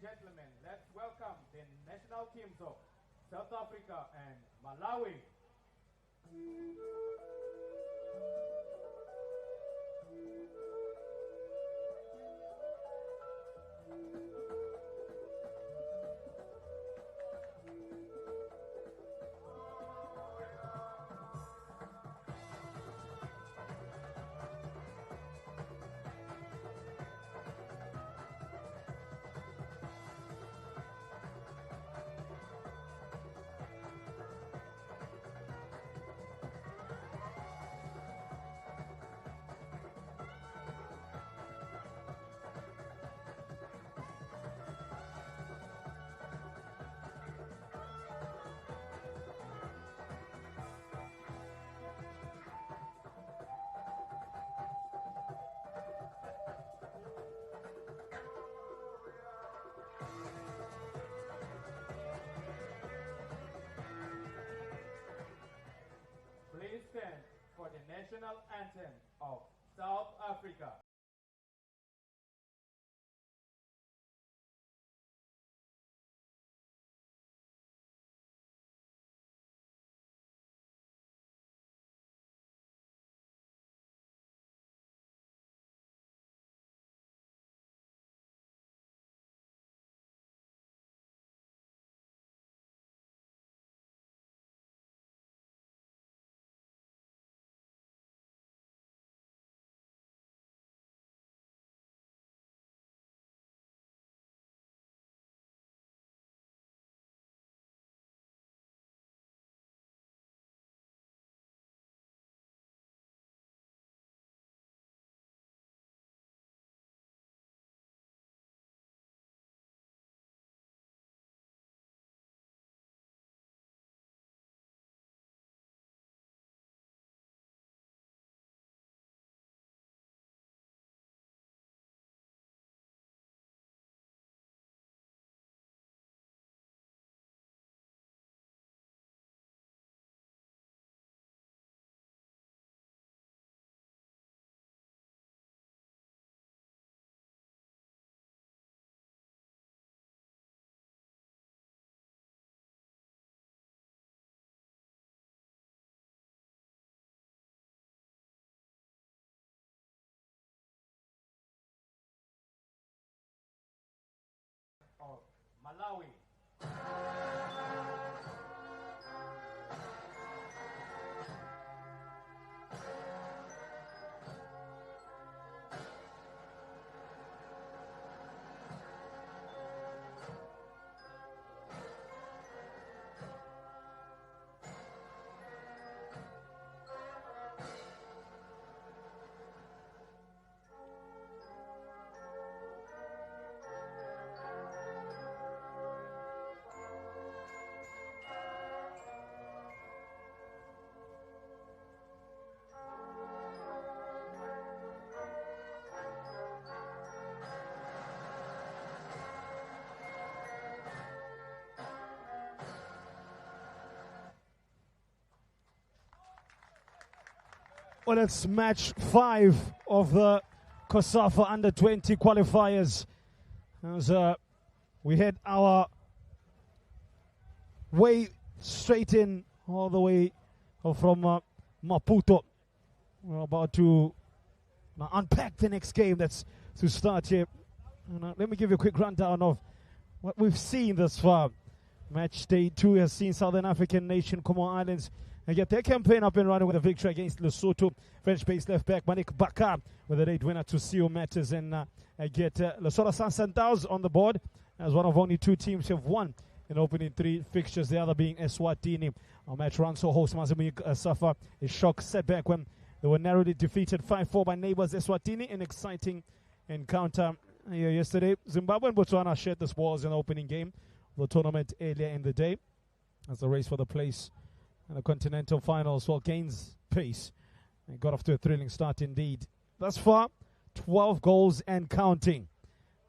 gentlemen, let's welcome the national teams of South Africa and Malawi. Please stand for the national anthem of South Africa. Of Malawi. Well, it's match 5 of the COSAFA Under-20 qualifiers. As we head our way straight in, all the way from Maputo. We're about to unpack the next game that's to start here. And, let me give you a quick rundown of what we've seen thus far. Match day 2 has seen Southern African nation Comore Islands and get their campaign up and running with a victory against Lesotho. French-based left-back Manik Bakar with a late winner to Sio Matters and get Lesotho Sundowns on the board as one of only 2 teams who have won in opening 3 fixtures, the other being Eswatini. Our match runs so host Mazembe suffer a shock setback when they were narrowly defeated 5-4 by neighbours Eswatini. An exciting encounter here yesterday. Zimbabwe and Botswana shared the spoils in the opening game of the tournament earlier in the day as the race for the place in the continental finals gains pace and got off to a thrilling start indeed. Thus far, 12 goals and counting.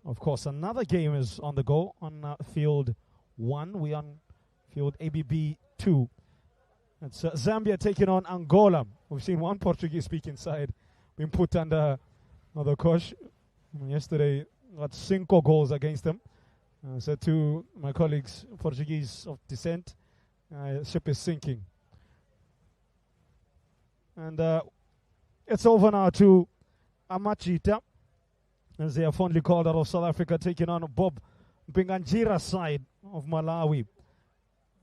Of course, another game is on the go on field 1. We on field ABB 2. It's Zambia taking on Angola. We've seen one Portuguese-speaking side being put under the coach. Yesterday, got 5 goals against them. So to my colleagues, Portuguese of descent, ship is sinking. And it's over now to Amachita, as they are fondly called, out of South Africa, taking on Bob Binganjira's side of Malawi.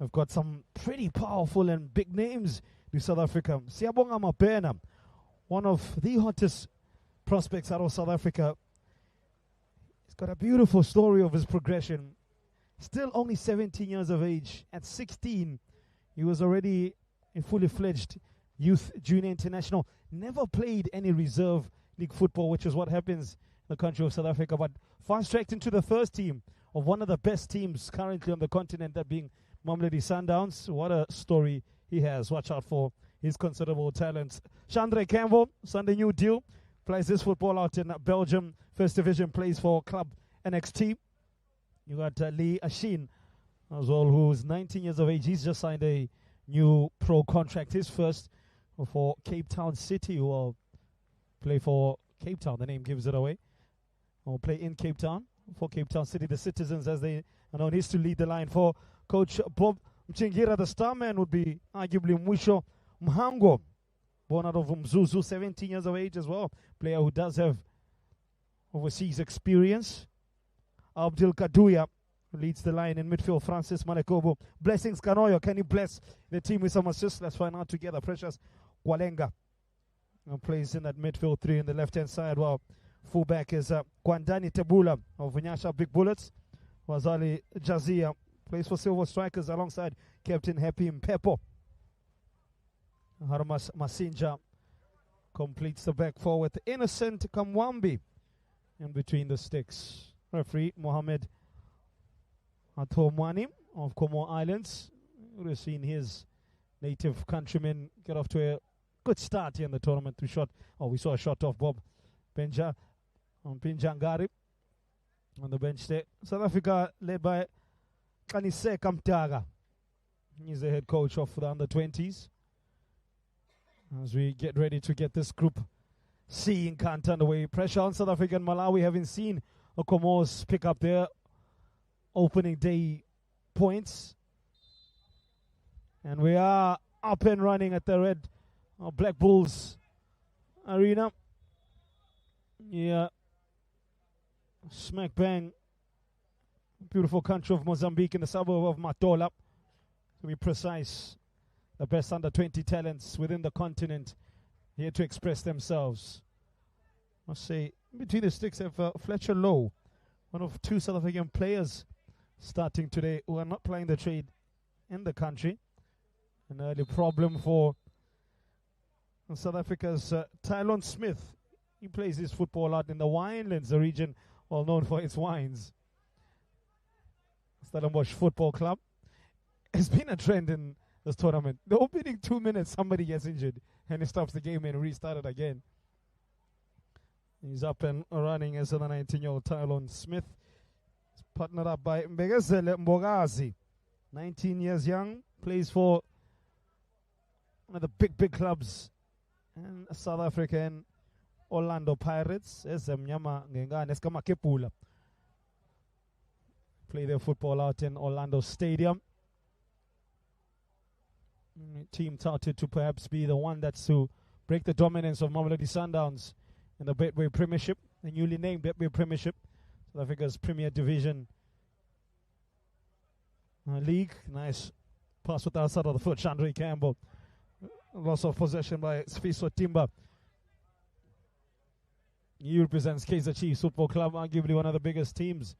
I've got some pretty powerful and big names in South Africa. Siyabonga Mapena, one of the hottest prospects out of South Africa. He's got a beautiful story of his progression. Still only 17 years of age. At 16, he was already a fully fledged youth junior international. Never played any reserve league football, which is what happens in the country of South Africa, but fast-tracked into the first team of one of the best teams currently on the continent, that being Mamelodi Sundowns. What a story he has. Watch out for his considerable talents. Chandra Campbell, Sunday New Deal, plays this football out in Belgium. First Division, plays for Club NXT. You got Lee Ashin as well, who's 19 years of age. He's just signed a new pro contract, his first for Cape Town City, who will play for Cape Town. The name gives it away. Will play in Cape Town for Cape Town City, the Citizens, as they are known. He's to lead the line for Coach Bob Mchingira. The star man would be arguably Mwisho Mhango, born out of Mzuzu, 17 years of age as well. Player who does have overseas experience. Abdul Kaduya leads the line in midfield. Francis Manekobo. Blessings Kanoyo. Can he bless the team with some assists? Let's find out together. Precious Kwalenga plays in that midfield three in the left-hand side. Well, fullback is Kwandani Tebula of Vinyasha Big Bullets. Wazali Jazia plays for Silver Strikers alongside Captain Happy Mpepo. Harmas Masinja completes the back four with Innocent Kamwambi in between the sticks. Referee Mohammed Atomwani of Comore Islands. We've seen his native countrymen get off to a good start here in the tournament. We saw a shot of Bob Benja on Pinjangari on the bench there. South Africa led by Kanise Kamtaga. He's the head coach of the under-20s. As we get ready to get this Group C encounter underway. Pressure on South Africa and Malawi, having seen Comores pick up their opening day points. And we are up and running at the Red Black Bulls Arena. Yeah. Smack bang. Beautiful country of Mozambique in the suburb of Matola. To be precise, the best under-20 talents within the continent here to express themselves. Must say, between the sticks have Fletcher Lowe, one of two South African players starting today who are not playing the trade in the country. An early problem for South Africa's Tylon Smith. He plays his football out in the Winelands, a region well known for its wines. Stellenbosch Football Club. It's been a trend in this tournament. The opening 2 minutes, somebody gets injured and he stops the game and restarted again. He's up and running as the 19-year-old Tylon Smith. He's partnered up by Mbegezele Mbogazi, 19 years young, plays for one of the big clubs in South Africa, and Orlando Pirates. Play their football out in Orlando Stadium. Team touted to perhaps be the one that's to break the dominance of Mamelodi Sundowns in the Betway Premiership, the newly named Betway Premiership, South Africa's Premier Division League. Nice pass with the outside of the foot, Chandra Campbell. Loss of possession by Sfiso Timba. He represents Kaizer Chiefs Football Club, arguably one of the biggest teams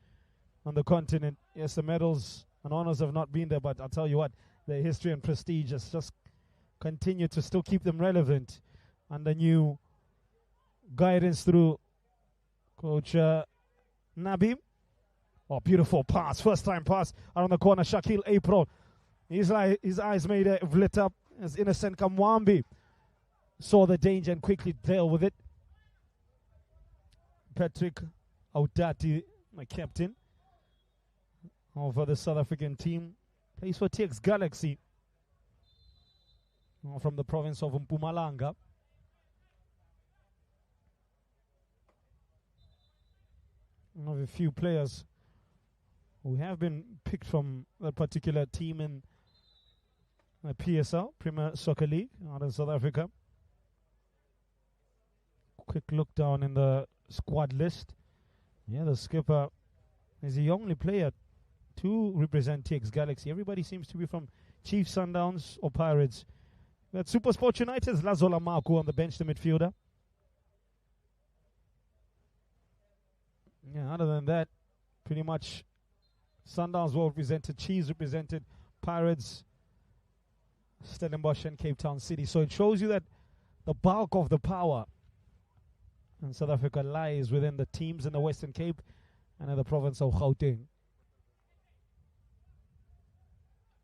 on the continent. Yes, the medals and honors have not been there, but I'll tell you what, their history and prestige has just continued to still keep them relevant under new guidance through Coach Nabi. Oh, beautiful pass. First time pass around the corner. Shaquille April. His eyes made it lit up as Innocent Kamwambi saw the danger and quickly dealt with it. Patrick Audati, my captain of the South African team, plays for TX Galaxy from the province of Mpumalanga. One of a few players We have been picked from that particular team in PSL, Premier Soccer League, out in South Africa. Quick look down in the squad list. Yeah, the skipper is the only player to represent TX Galaxy. Everybody seems to be from Chiefs, Sundowns, or Pirates. We had Super Sport United's Lazola Marco on the bench, the midfielder. Yeah, other than that, pretty much Sundowns were represented, Chiefs represented, Pirates, Stellenbosch, and Cape Town City. So it shows you that the bulk of the power in South Africa lies within the teams in the Western Cape and in the province of Gauteng.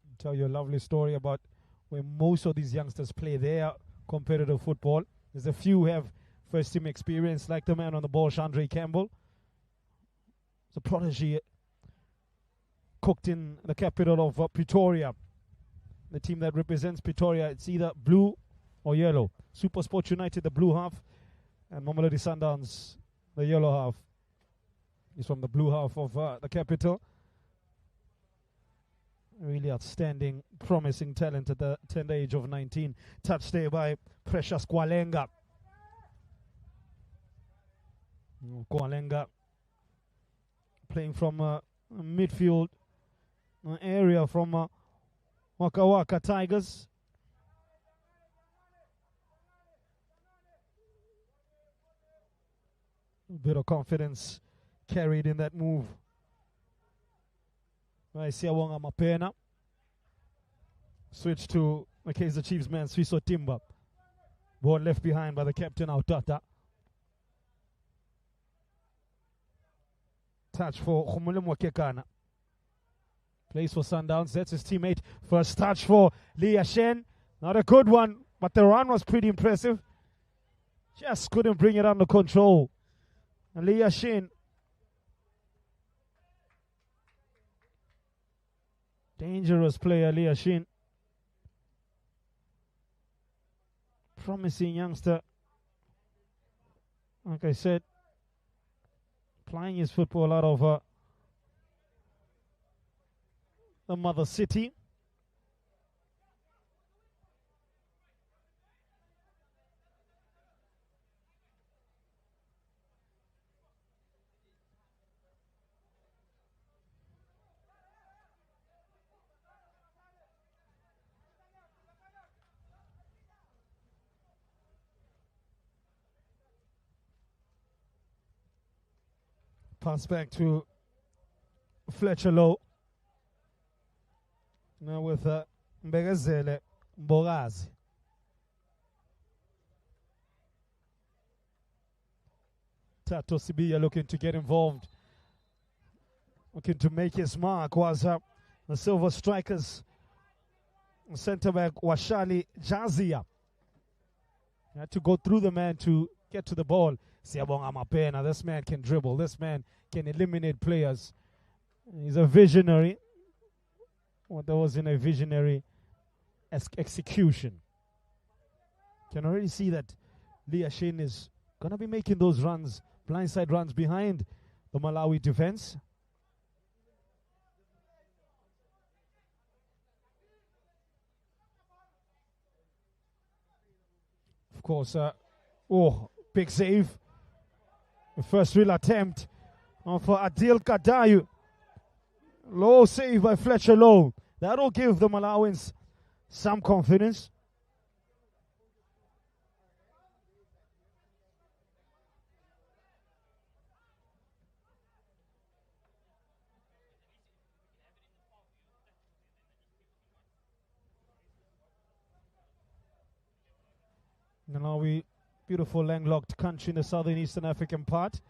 I'll tell you a lovely story about where most of these youngsters play their competitive football. There's a few who have first team experience, like the man on the ball, Chandre Campbell. It's a prodigy, cooked in the capital of Pretoria. The team that represents Pretoria, it's either blue or yellow. Super Sport United, the blue half, and Mamelodi Sundowns, the yellow half. He's from the blue half of the capital. Really outstanding, promising talent at the tender age of 19. Touched there by Precious Kwalenga. Kwalenga playing from midfield area from Waka Waka Tigers. A bit of confidence carried in that move. I see Awonga Mapena. Switch to the Chiefs man, Swiso Timba. Ball left behind by the captain, Autata. Touch for Khumulumwa Kekana. Plays for Sundowns. That's his teammate. First touch for Leah Shen. Not a good one, but the run was pretty impressive. Just couldn't bring it under control. And Leah Shen, dangerous player, Leah Shen. Promising youngster. Like I said, playing his football out of the mother city. Pass back to Fletcher Lowe. Now with Mbegazele Mbogazi. Tato Sibiya looking to get involved. Looking to make his mark was the Silver Strikers centre back Washali Jazia. He had to go through the man to get to the ball. Siyabonga Mapena, this man can dribble. This man can eliminate players. He's a visionary. Well, that was in a visionary execution. Can already see that Leah Shen is going to be making those runs, blindside runs behind the Malawi defense. Of course, big save. The first real attempt for Adil Kadayu. Low save by Fletcher Lowe. That'll give the Malawins some confidence. Malawi, beautiful landlocked country in the southern eastern African part,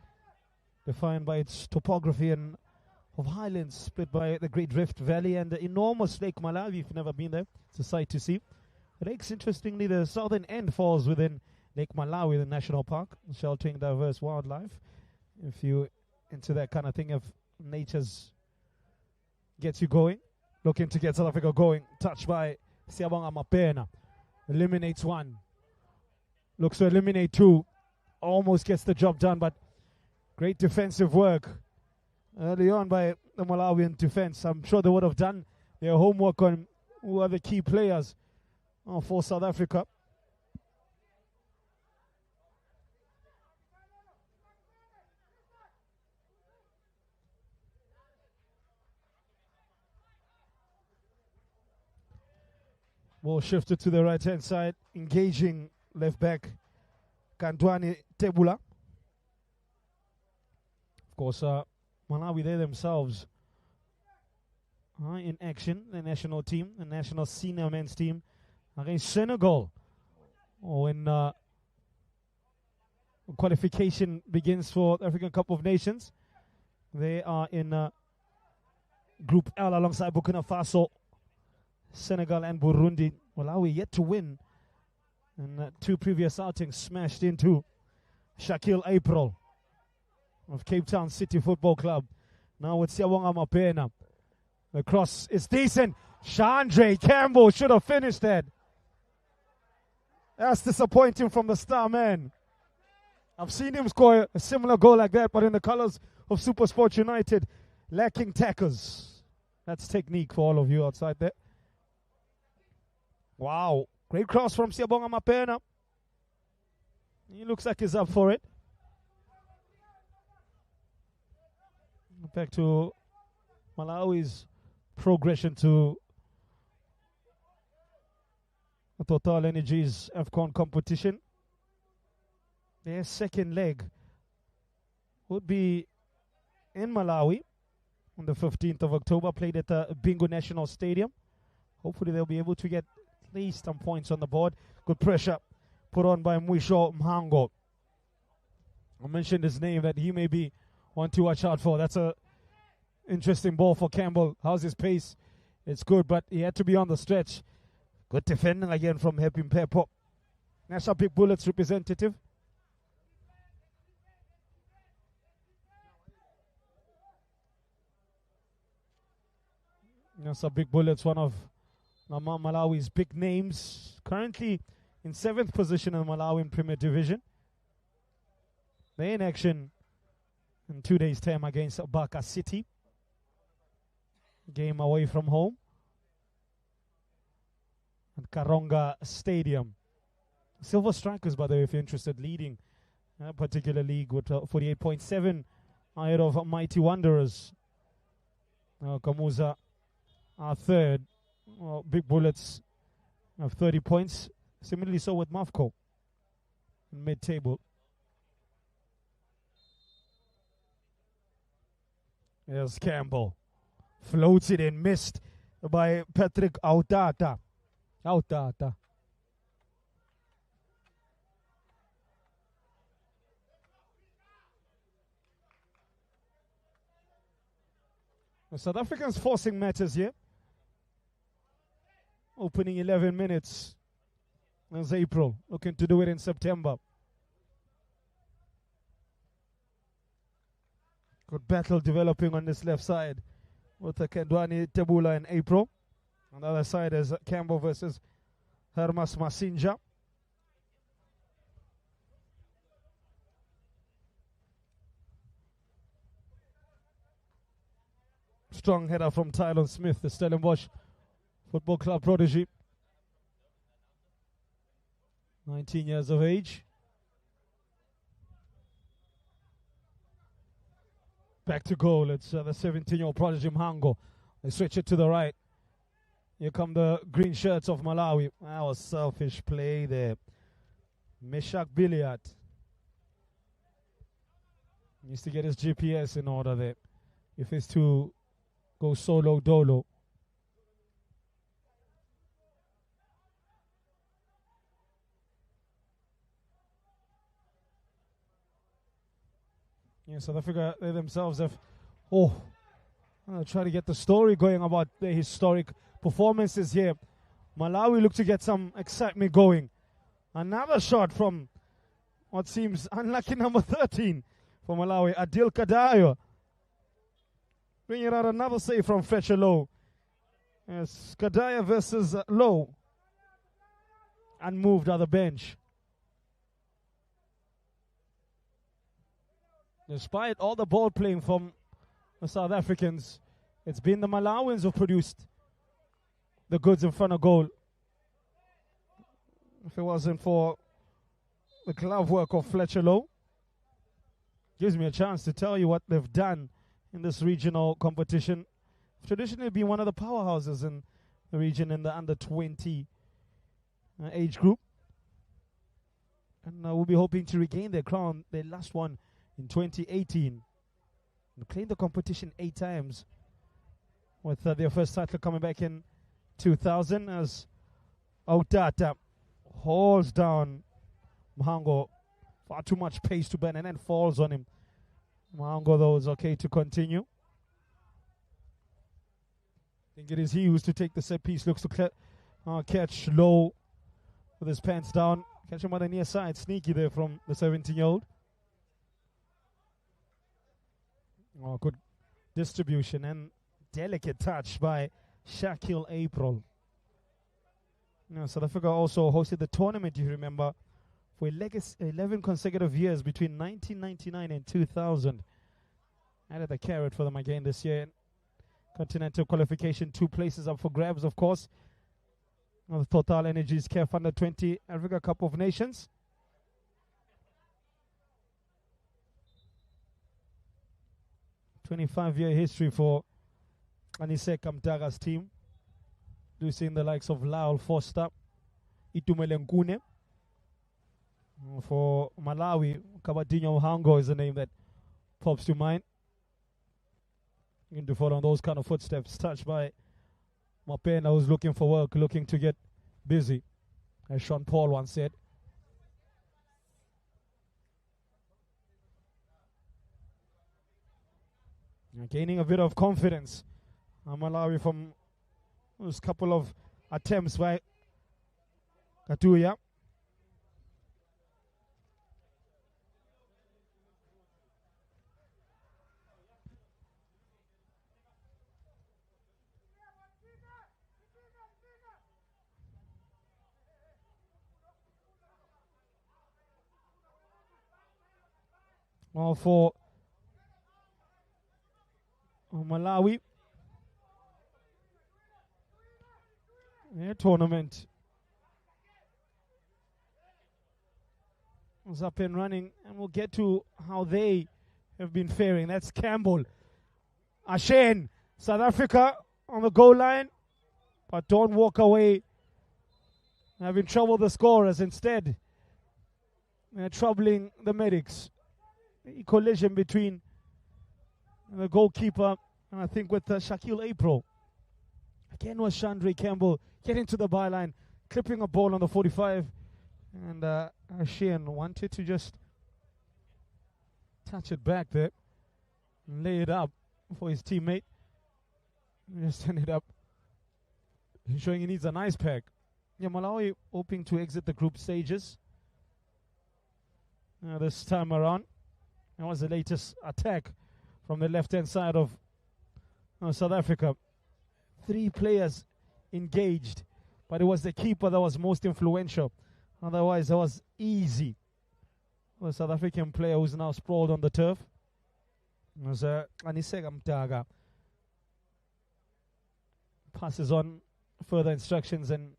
defined by its topography and of highlands split by the Great Rift Valley and the enormous Lake Malawi. If you've never been there, it's a sight to see. The lakes, interestingly, the southern end falls within Lake Malawi, the national park, sheltering diverse wildlife. If you're into that kind of thing, if nature's gets you going, looking to get South Africa going, touched by Siyabonga Mapena, eliminates one. Looks to eliminate two. Almost gets the job done, but great defensive work early on by the Malawian defense. I'm sure they would have done their homework on who are the key players for South Africa. Ball shifted to the right-hand side, engaging left back Kantwani Tebula. Of course, Malawi, they themselves are in action, the national team, the national senior men's team, against Senegal. When qualification begins for the African Cup of Nations. They are in Group L alongside Burkina Faso, Senegal and Burundi. Malawi yet to win. And 2 previous outings smashed into Shaquille April of Cape Town City Football Club. Now with Siyabonga Mapena. The cross is decent. Chandre Campbell should have finished that. That's disappointing from the star man. I've seen him score a similar goal like that, but in the colors of Super Sports United, lacking tackles. That's technique for all of you outside there. Wow. Great cross from Siyabonga Mapena. He looks like he's up for it. Back to Malawi's progression to Total Energies AFCON competition. Their second leg would be in Malawi on the 15th of October, played at the Bingu National Stadium. Hopefully they'll be able to get at least some points on the board. Good pressure put on by Mwisho Mhango. I mentioned his name, that he may be one to watch out for. That's a interesting ball for Campbell. How's his pace? It's good, but he had to be on the stretch. Good defending again from Happy Mpepo. National Big Bullets representative. National Big Bullets, one of Malawi's big names. Currently in 7th position in the Malawian Premier Division. They're in action in 2 days' time against Baka City. Game away from home at Karonga Stadium. Silver Strikers, by the way, if you're interested, leading a particular league with 48.7 ahead of Mighty Wanderers. Kamuza are third. Big Bullets have 30 points. Similarly so with Mafco in mid-table. There's Campbell. Floats it in, missed by Patrick Autata. The South Africans forcing matters here. Opening 11 minutes. That's April. Looking to do it in September. Good battle developing on this left side with the Kandwani Tebula in April. On the other side is Campbell versus Hermas Masinja. Strong header from Tylon Smith, the Stellenbosch Football Club protege. 19 years of age. Back to goal. It's the 17-year-old prodigy Mhango. They switch it to the right. Here come the green shirts of Malawi. That was selfish play there. Meshak Biliat needs to get his GPS in order there if it's to go solo dolo. Yeah, South Africa, they themselves have, try to get the story going about the historic performances here. Malawi look to get some excitement going. Another shot from what seems unlucky number 13 for Malawi, Adil Kadayo. Bringing out another save from Fletcher Lowe. Yes, Kadayo versus Lowe. Unmoved on the bench. Despite all the ball playing from the South Africans. It's been the Malawians who've produced the goods in front of goal. If it wasn't for the glove work of Fletcher Lowe, gives me a chance to tell you what they've done in this regional competition. Traditionally been one of the powerhouses in the region in the under 20 age group. And we'll be hoping to regain their crown. They last one in 2018. They played the competition 8 times, with their first title coming back in 2000 as Autata hauls down Mahango. Far too much pace to burn and then falls on him. Mahango, though, is okay to continue. I think it is he who's to take the set piece. Looks to catch Low with his pants down. Catch him on the near side. Sneaky there from the 17-year-old. Oh, good distribution and delicate touch by Shakil April. South Africa also hosted the tournament, if you remember, for 11 consecutive years between 1999 and 2000. Added a carrot for them again this year. Continental qualification, 2 places up for grabs, of course. The Total Energies CAF Under 20 Africa Cup of Nations. "25-year history for Aniseka Mtaga's team. Losing the likes of Lyle Foster, Itumele Nkune. For Malawi, Kabadinho Hango is the name that pops to mind. You can follow on those kind of footsteps. Touched by Mapena, who's looking for work, looking to get busy, as Sean Paul once said. Gaining a bit of confidence. Malawi from those couple of attempts by Katuya. Well, for Malawi, tournament is up and running, and we'll get to how they have been faring. That's Campbell. Ashane, South Africa on the goal line, but don't walk away having trouble the scorers. Instead, they're troubling the medics. A collision between the goalkeeper and I think with Shakil April. Again was Chandra Campbell getting to the byline, clipping a ball on the 45. And Ashane wanted to just touch it back there and lay it up for his teammate. Just ended up showing he needs an ice pack. Yeah, Malawi hoping to exit the group stages this time around. That was the latest attack from the left-hand side of South Africa. 3 players engaged, but it was the keeper that was most influential. Otherwise, it was easy. The South African player who's now sprawled on the turf was Aniseka Mtaga. Passes on further instructions and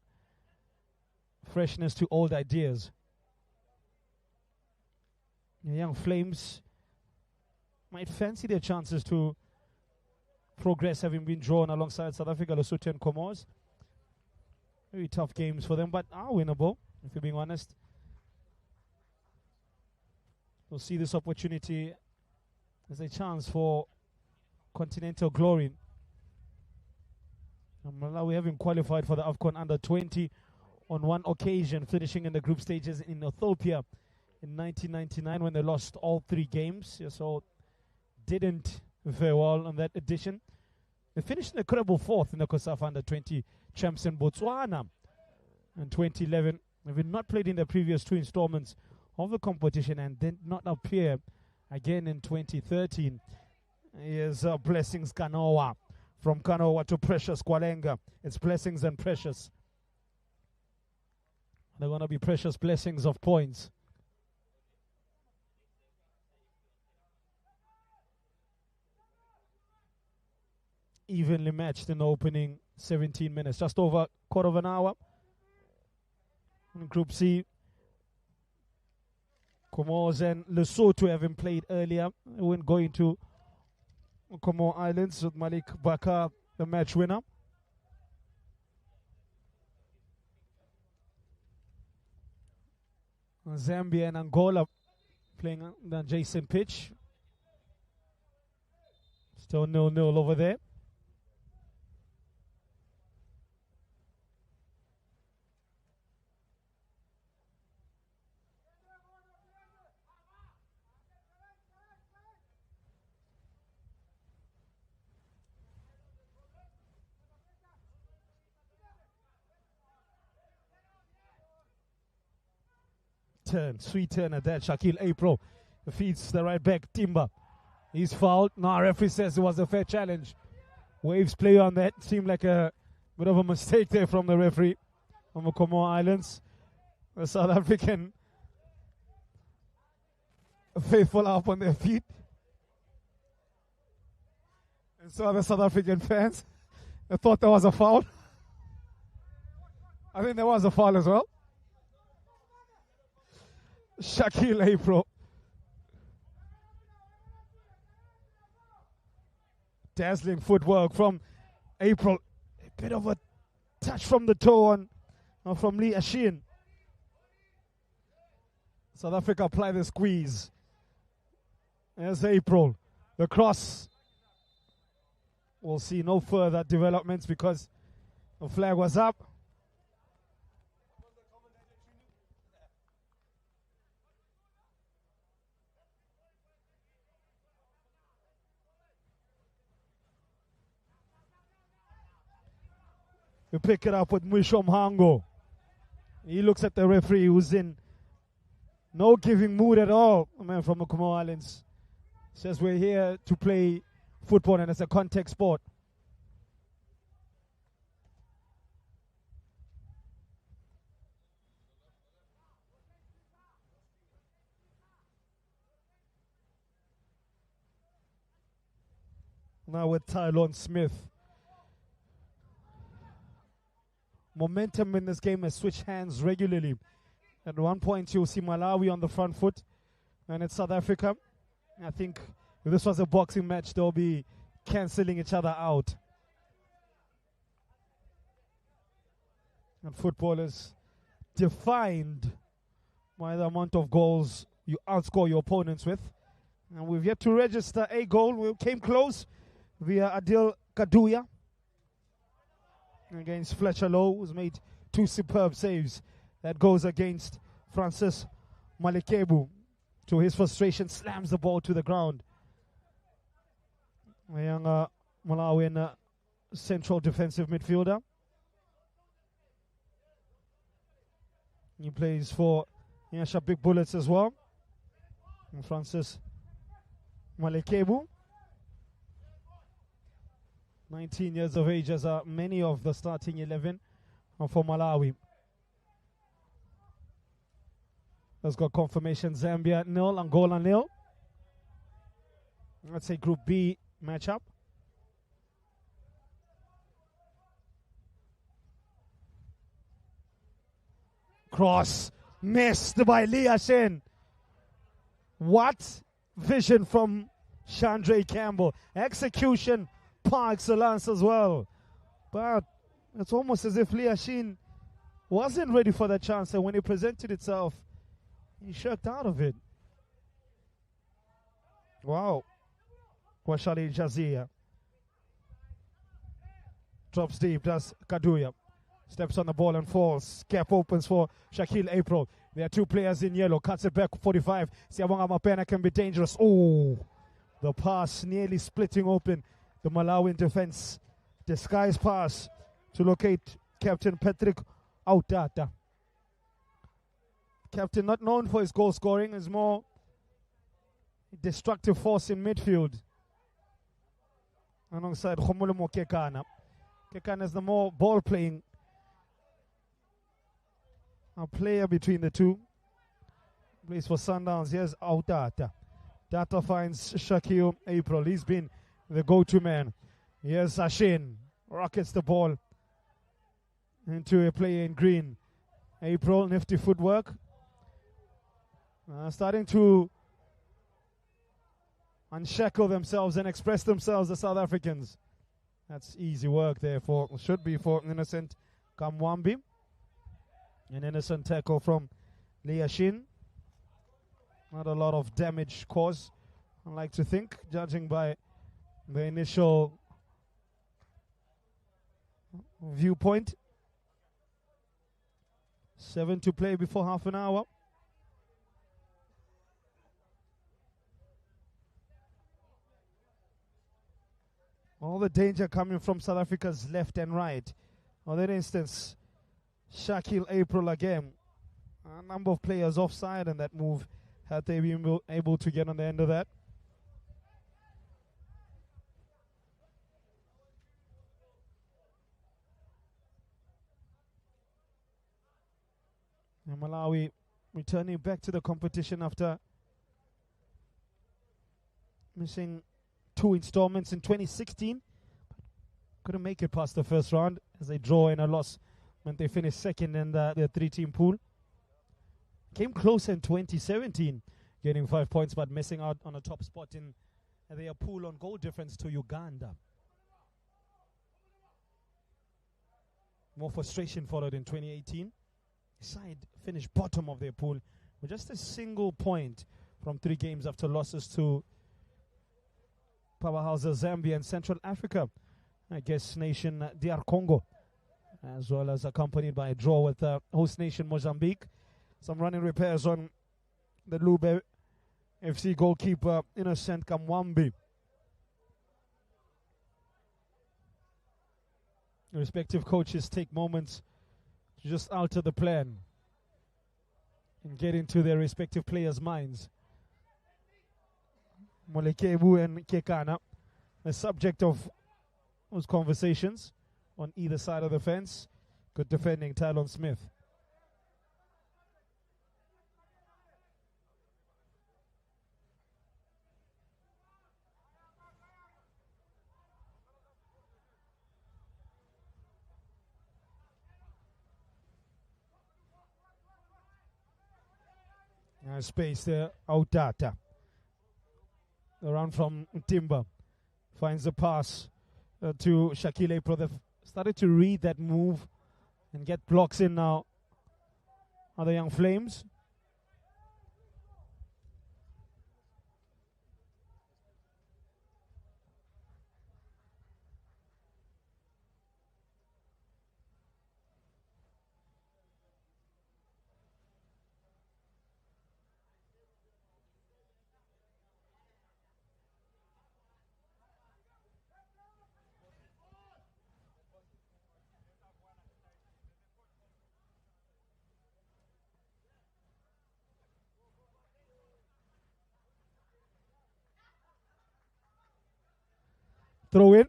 freshness to old ideas. The young Flames might fancy their chances to progress, having been drawn alongside South Africa, Lesotho and Comoros. Very tough games for them, but are winnable, if you're being honest. We'll see this opportunity as a chance for continental glory. Malawi having qualified for the AFCON Under 20 on one occasion, finishing in the group stages in Ethiopia in 1999 when they lost all 3 games. So didn't fare well on that edition. They finished in the credible 4th in the COSAFA Under 20 champs in Botswana in 2011. They've not played in the previous 2 installments of the competition and did not appear again in 2013. Here's Blessings Kanoa. From Kanoa to Precious Kwalenga. It's blessings and precious. They're going to be precious blessings of points. evenly matched in the opening 17 minutes. Just over a quarter of an hour. In Group C, Comoros and Lesotho having played earlier. They weren't going to Comoro Islands with Malik Bakar, the match winner. Zambia and Angola playing on the adjacent pitch. Still 0-0 over there. Sweet turn at that. Shaquille April feeds the right back. Timber. He's fouled. Now referee says it was a fair challenge. Waves play on that. Seemed like a bit of a mistake there from the referee on the Comoro Islands. The South African faithful up on their feet. And so the South African fans, they thought there was a foul. I think there was a foul as well. Shaquille April. Dazzling footwork from April. A bit of a touch from the toe on from Lee Ashin. South Africa apply the squeeze. There's April. The cross. We'll see no further developments because the flag was up. We pick it up with Mwisho Mhango. He looks at the referee who's in no giving mood at all. A man from the Comoro Islands says we're here to play football and it's a contact sport. Now with Tylon Smith. Momentum in this game has switched hands regularly. At one point, you'll see Malawi on the front foot, and it's South Africa. I think if this was a boxing match, they'll be cancelling each other out. And football is defined by the amount of goals you outscore your opponents with. And we've yet to register a goal. We came close via Adil Kaduya against Fletcher Lowe, who's made 2 superb saves. That goes against Francis Malekebu. To his frustration, slams the ball to the ground. A young Malawian central defensive midfielder. He plays for Yasha Big Bullets as well. And Francis Malekebu. 19 years of age, as are many of the starting 11 for Malawi. Let's got confirmation. Zambia 0, Angola 0. Let's say Group B matchup. Cross missed by Liashin. What vision from Chandre Campbell. Execution par excellence as well. But it's almost as if Liashin wasn't ready for the chance, and when it presented itself, he shirked out of it. Wow. Washali Jazia. Drops deep, does Kaduya. Steps on the ball and falls. Gap opens for Shaquille April. There are 2 players in yellow. Cuts it back 45. Siabonga Mapena can be dangerous. Oh, the pass nearly splitting open the Malawian defense. Disguised pass to locate Captain Patrick Autata. Captain not known for his goal scoring, is more destructive force in midfield. Alongside Khomolomo Kekana. Kekana is the more ball playing player between the two. Plays for Sundowns. Here's Autata. Data finds Shaquille April. He's been the go-to man. Here's Ashin. Rockets the ball into a player in green. April, nifty footwork. Starting to unshackle themselves and express themselves, the South Africans. That's easy work there should be for Innocent Kamwambi. An innocent tackle from Liashin. Not a lot of damage caused, I like to think, judging by the initial viewpoint. 7 to play before half an hour. All the danger coming from South Africa's left and right. On that instance, Shakil April again. A number of players offside in that move. Had they been able to get on the end of that? And Malawi returning back to the competition after missing 2 installments in 2016. Couldn't make it past the first round as they draw in a loss when they finished second in their 3-team pool. Came close in 2017, getting 5 points, but missing out on a top spot in their pool on goal difference to Uganda. More frustration followed in 2018. Side finished bottom of their pool with just a single point from 3 games after losses to powerhouses Zambia and Central Africa. I guess nation DR Congo, as well as accompanied by a draw with host nation Mozambique. Some running repairs on the Lube FC goalkeeper Innocent Kamwambi. The respective coaches take moments to just alter the plan and get into their respective players' minds. Molekebu and Kekana, the subject of those conversations on either side of the fence. Good defending, Tylon Smith. Space there, Outata. The run from Timber finds the pass to Shakil April. They've started to read that move and get blocks in now. Are the Young Flames? Throw in.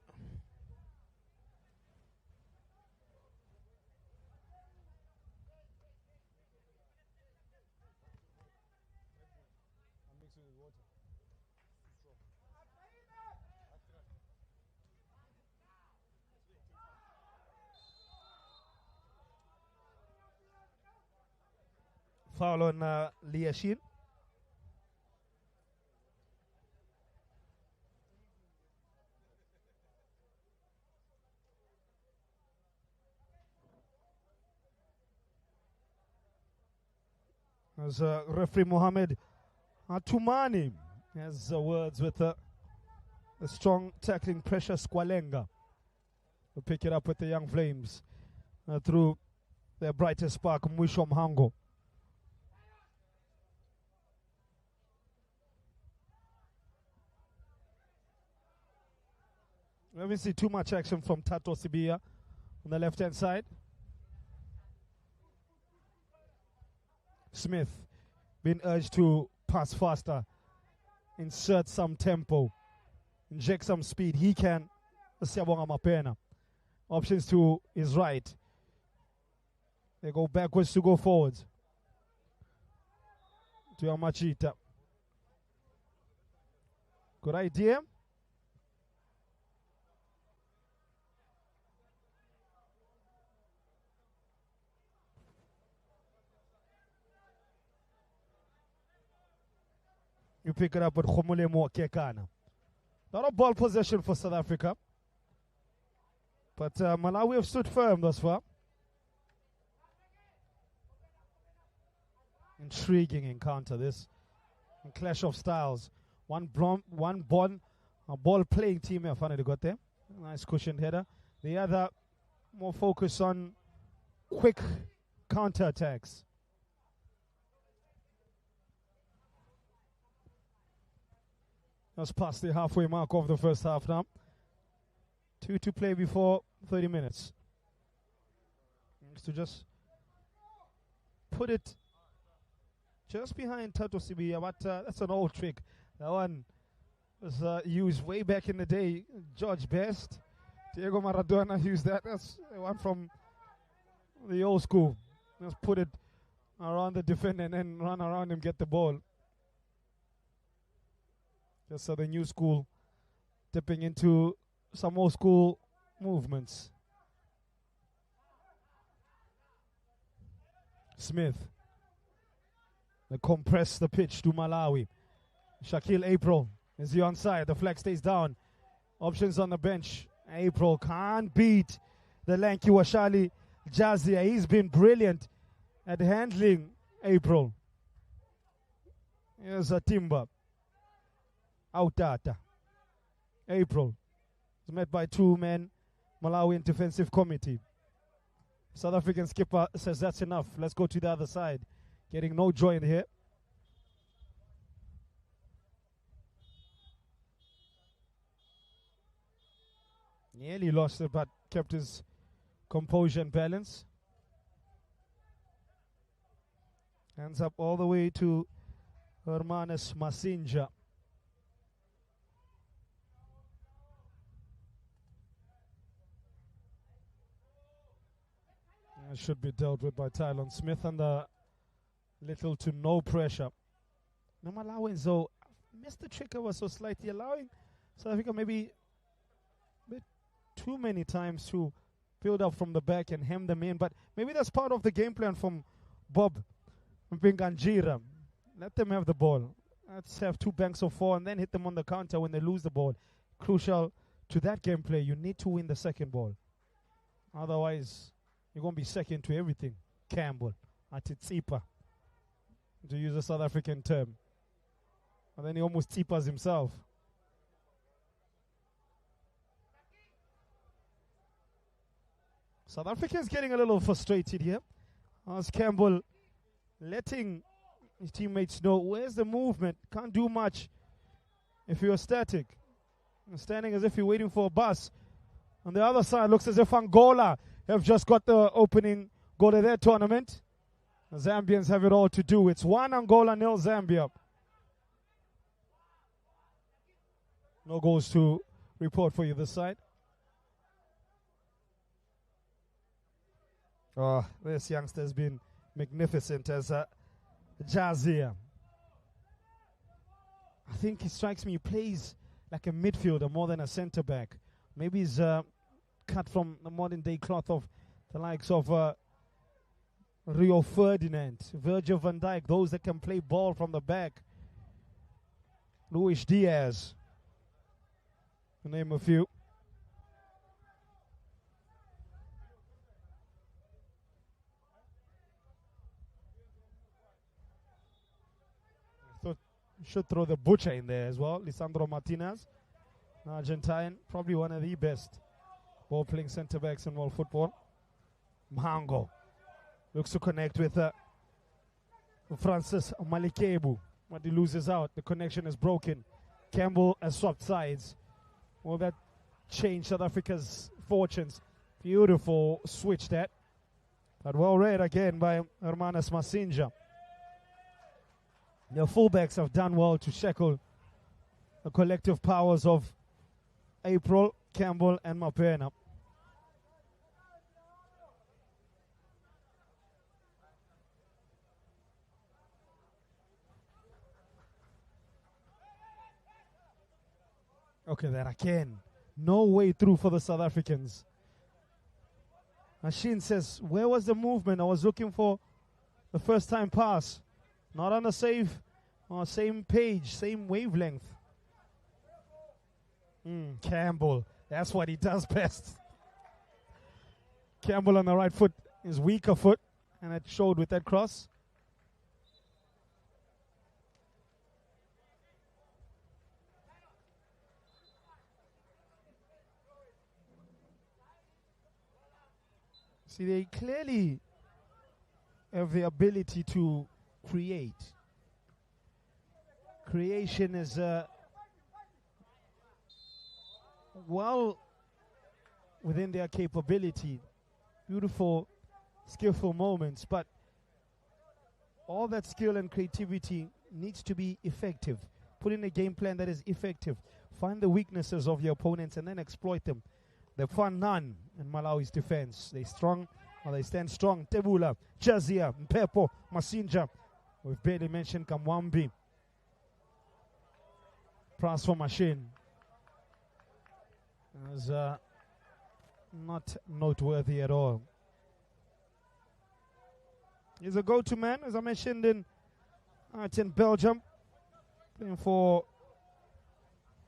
Foul on Liashin. As referee Mohamed Atumani has words with the strong tackling pressure Squalenga. We'll pick it up with the Young Flames through their brightest spark, Mwisho Mhango. We haven't seen too much action from Tato Sibia on the left-hand side. Smith being urged to pass faster, insert some tempo, inject some speed. He can. Siyabonga Mapena. Options to his right. They go backwards to go forwards. To Yamachita. Good idea. pick it up with Khomolemo Kekana. Lot of ball possession for South Africa. But Malawi have stood firm thus far. Intriguing encounter this. And clash of styles. One ball playing team here finally got there. Nice cushioned header. The other more focus on quick counterattacks. That's past the halfway mark of the first half now. 2 to play before 30 minutes. To just put it just behind Tato Sibia, but that's an old trick. That one was used way back in the day. George Best, Diego Maradona used that. That's one from the old school. Just put it around the defender and then run around him, get the ball. Just so the new school dipping into some old school movements. Smith. They compress the pitch to Malawi. Shaquille April is the onside. The flag stays down. Options on the bench. April can't beat the lanky Washali Jazia. He's been brilliant at handling April. Here's a Timber. Outata. April is met by 2 men. Malawian defensive committee. South African skipper says that's enough. Let's go to the other side. Getting no joy in here. Nearly lost it, but kept his composure and balance. Hands up all the way to Hermanes Masinja. It should be dealt with by Tylon Smith under little to no pressure. No Malawians though missed the trigger was so slightly allowing South Africa maybe a bit too many times to build up from the back and hem them in, but maybe that's part of the game plan from Bob Mbinganjira. Let them have the ball. Let's have 2 banks of 4 and then hit them on the counter when they lose the ball. Crucial to that gameplay. You need to win the second ball. Otherwise, you're going to be second to everything. Campbell, Atitsipa, to use a South African term. And then he almost tsipas himself. South Africa is getting a little frustrated here. As Campbell letting his teammates know where's the movement. Can't do much if you're static. You're standing as if you're waiting for a bus. On the other side, looks as if Angola have just got the opening goal of their tournament. The Zambians have it all to do. It's 1 Angola, 0 Zambia. No goals to report for you this side. Oh, this youngster has been magnificent as Jazia. I think he strikes me, he plays like a midfielder more than a centre back. Maybe he's cut from the modern day cloth of the likes of Rio Ferdinand, Virgil van Dijk, those that can play ball from the back. Luis Diaz, to name a few. Should throw the butcher in there as well. Lisandro Martinez, Argentine, probably one of the best ball-playing centre-backs in world football. Mhango looks to connect with Francis Malikebu, but he loses out. The connection is broken. Campbell has swapped sides. Will that change South Africa's fortunes? Beautiful switch that. But well read again by Hermanes Masinja. The fullbacks have done well to shackle the collective powers of April, Campbell, and Mapena. Okay, there again. No way through for the South Africans. Ashin says, where was the movement? I was looking for the first time pass. Not on the save Same page, same wavelength. Campbell, that's what he does best. Campbell on the right foot, his weaker foot, and it showed with that cross. See, they clearly have the ability to create. Creation is well within their capability. Beautiful, skillful moments, but all that skill and creativity needs to be effective. Put in a game plan that is effective. Find the weaknesses of your opponents and then exploit them. They found none in Malawi's defense. They stand strong. Tebula, Jazia, Mpepo, Masinja. We've barely mentioned Kamwambi. Transfer machine. Is not noteworthy at all. He's a go-to man, as I mentioned, in Belgium, playing for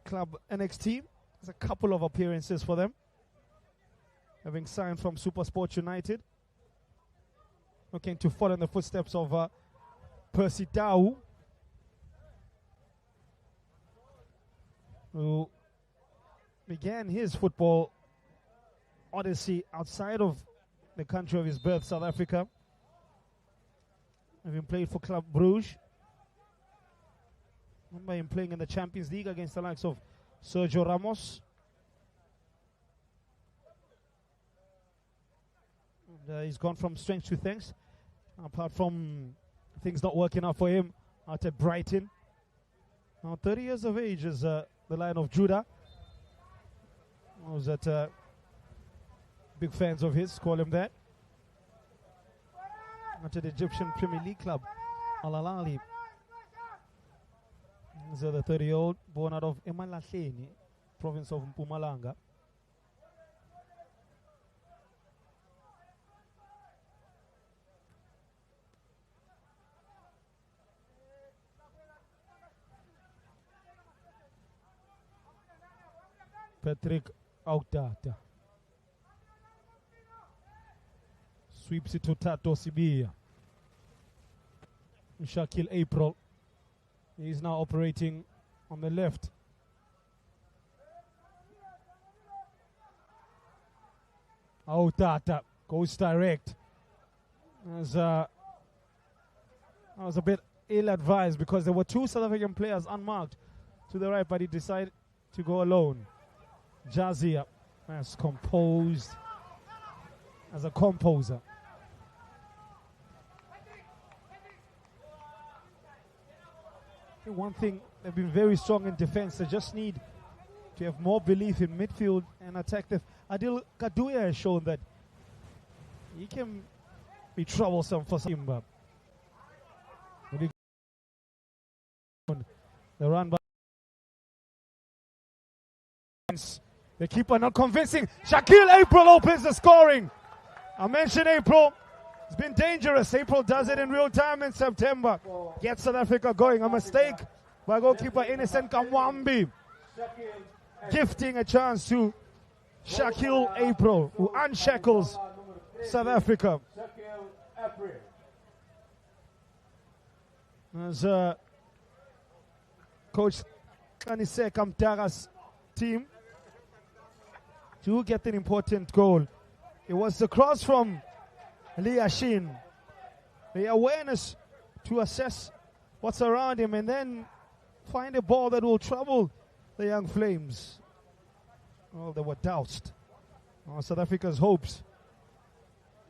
club NXT. There's a couple of appearances for them, having signed from SuperSport United. Looking to follow in the footsteps of Percy Tau, who began his football odyssey outside of the country of his birth, South Africa, having played for Club Brugge. Remember him playing in the Champions League against the likes of Sergio Ramos. And, he's gone from strength to strength, apart from things not working out for him out at Brighton. Now 30 years of age is the Lion of Judah. I was at big fans of his, call him that. At the Egyptian Premier League club, Al Ahly. He's the 30-year-old, born out of Emalahleni, province of Mpumalanga. Patrick Autata sweeps it to Tato Sibia. Shaquille April. He's now operating on the left. Autata goes direct. That was a bit ill-advised because there were two South African players unmarked to the right, but he decided to go alone. Jazia as composed as a composer. One thing, they've been very strong in defense. They just need to have more belief in midfield and attack. Adil Kaduya has shown that he can be troublesome for Simba. The run by the keeper not convincing. Shaquille April opens the scoring. I mentioned April. It's been dangerous. April does it in real time in September. Gets South Africa going. A mistake by goalkeeper Innocent Kamwambi. Gifting a chance to Shaquille April, who unshackles South Africa. As Coach Kanise Kamtara's team to get an important goal. It was the cross from Leah Shin. The awareness to assess what's around him and then find a ball that will trouble the young Flames. Well, they were doused. South Africa's hopes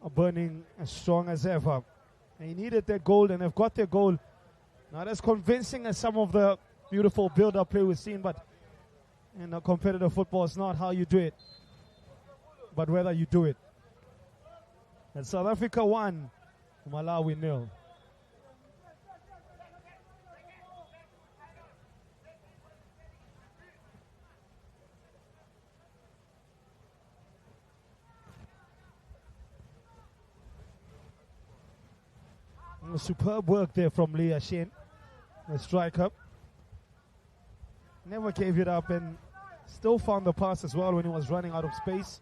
are burning as strong as ever. They needed their goal and they've got their goal. Not as convincing as some of the beautiful build-up play we've seen, but in a competitive football, it's not how you do it, but whether you do it. And South Africa 1, Malawi 0. Superb work there from Leah Shin. The striker never gave it up and still found the pass as well when he was running out of space.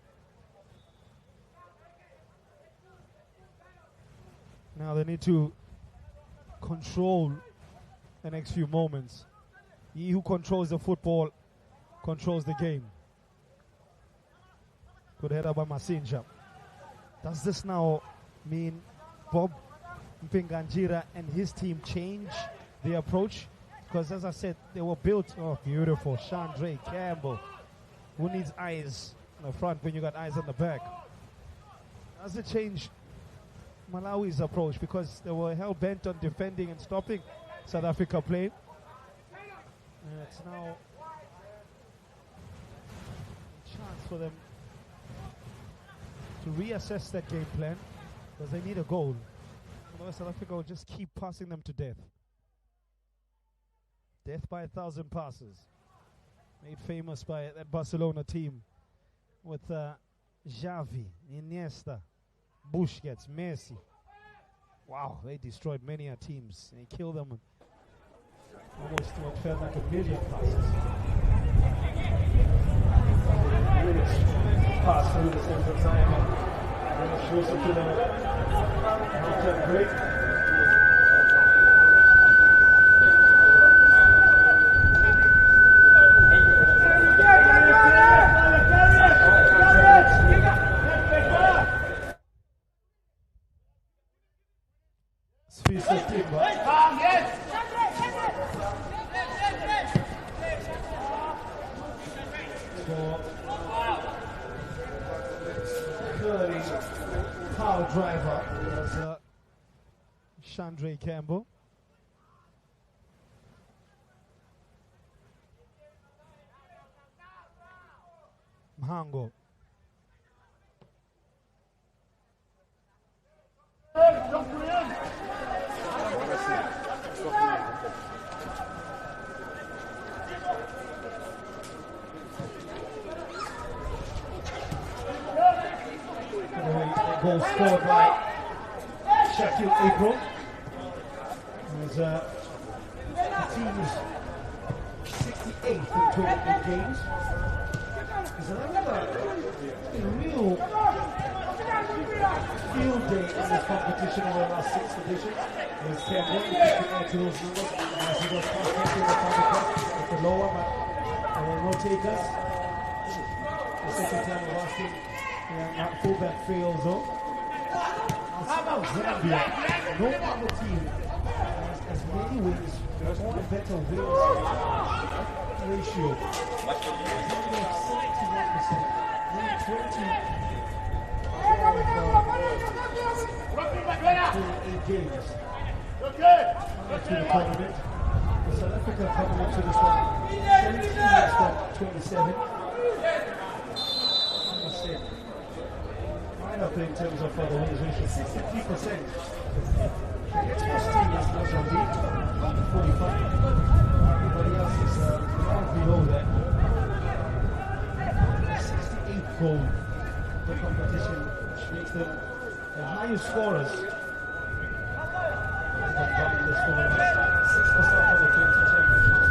Now they need to control the next few moments. He who controls the football controls the game. Good header by Masinja. Does this now mean Bob Mpinganjira and his team change the approach? Because as I said, they were built, oh beautiful, Chandre Campbell. Who needs eyes in the front when you got eyes on the back? Does it change Malawi's approach? Because they were hell-bent on defending and stopping South Africa play. And it's now a chance for them to reassess that game plan, because they need a goal. Otherwise South Africa will just keep passing them to death. Death by 1,000 passes. Made famous by that Barcelona team with Xavi, Iniesta, Busquets, Messi. Wow, they destroyed many teams. They killed them almost what felt like 1 million passes. Pass through the center time and it shows up to the half-time break. Driver was Chandre Campbell. Mhango. Goal scored by Sheffield April. The team is 68th in 28 games. There's another real field day in this competition over the last 6 editions. There's Campbell, he can add to those numbers as he goes past with the lower, but there were no takers. The second time of asking, that fullback fails though. How about Zambia? No other team has as many wins, or a better wins ratio. Zambia have 71%, winning 28 games. To the tournament. South Africa coming up to this one, 17 against 27. Up in terms of the wins ratio, 63%. The next best team is Mozambique, 45. Everybody else is right below that. 68th goal in the competition, which makes them the highest scorers. The scorers, 6% of the 20 championships.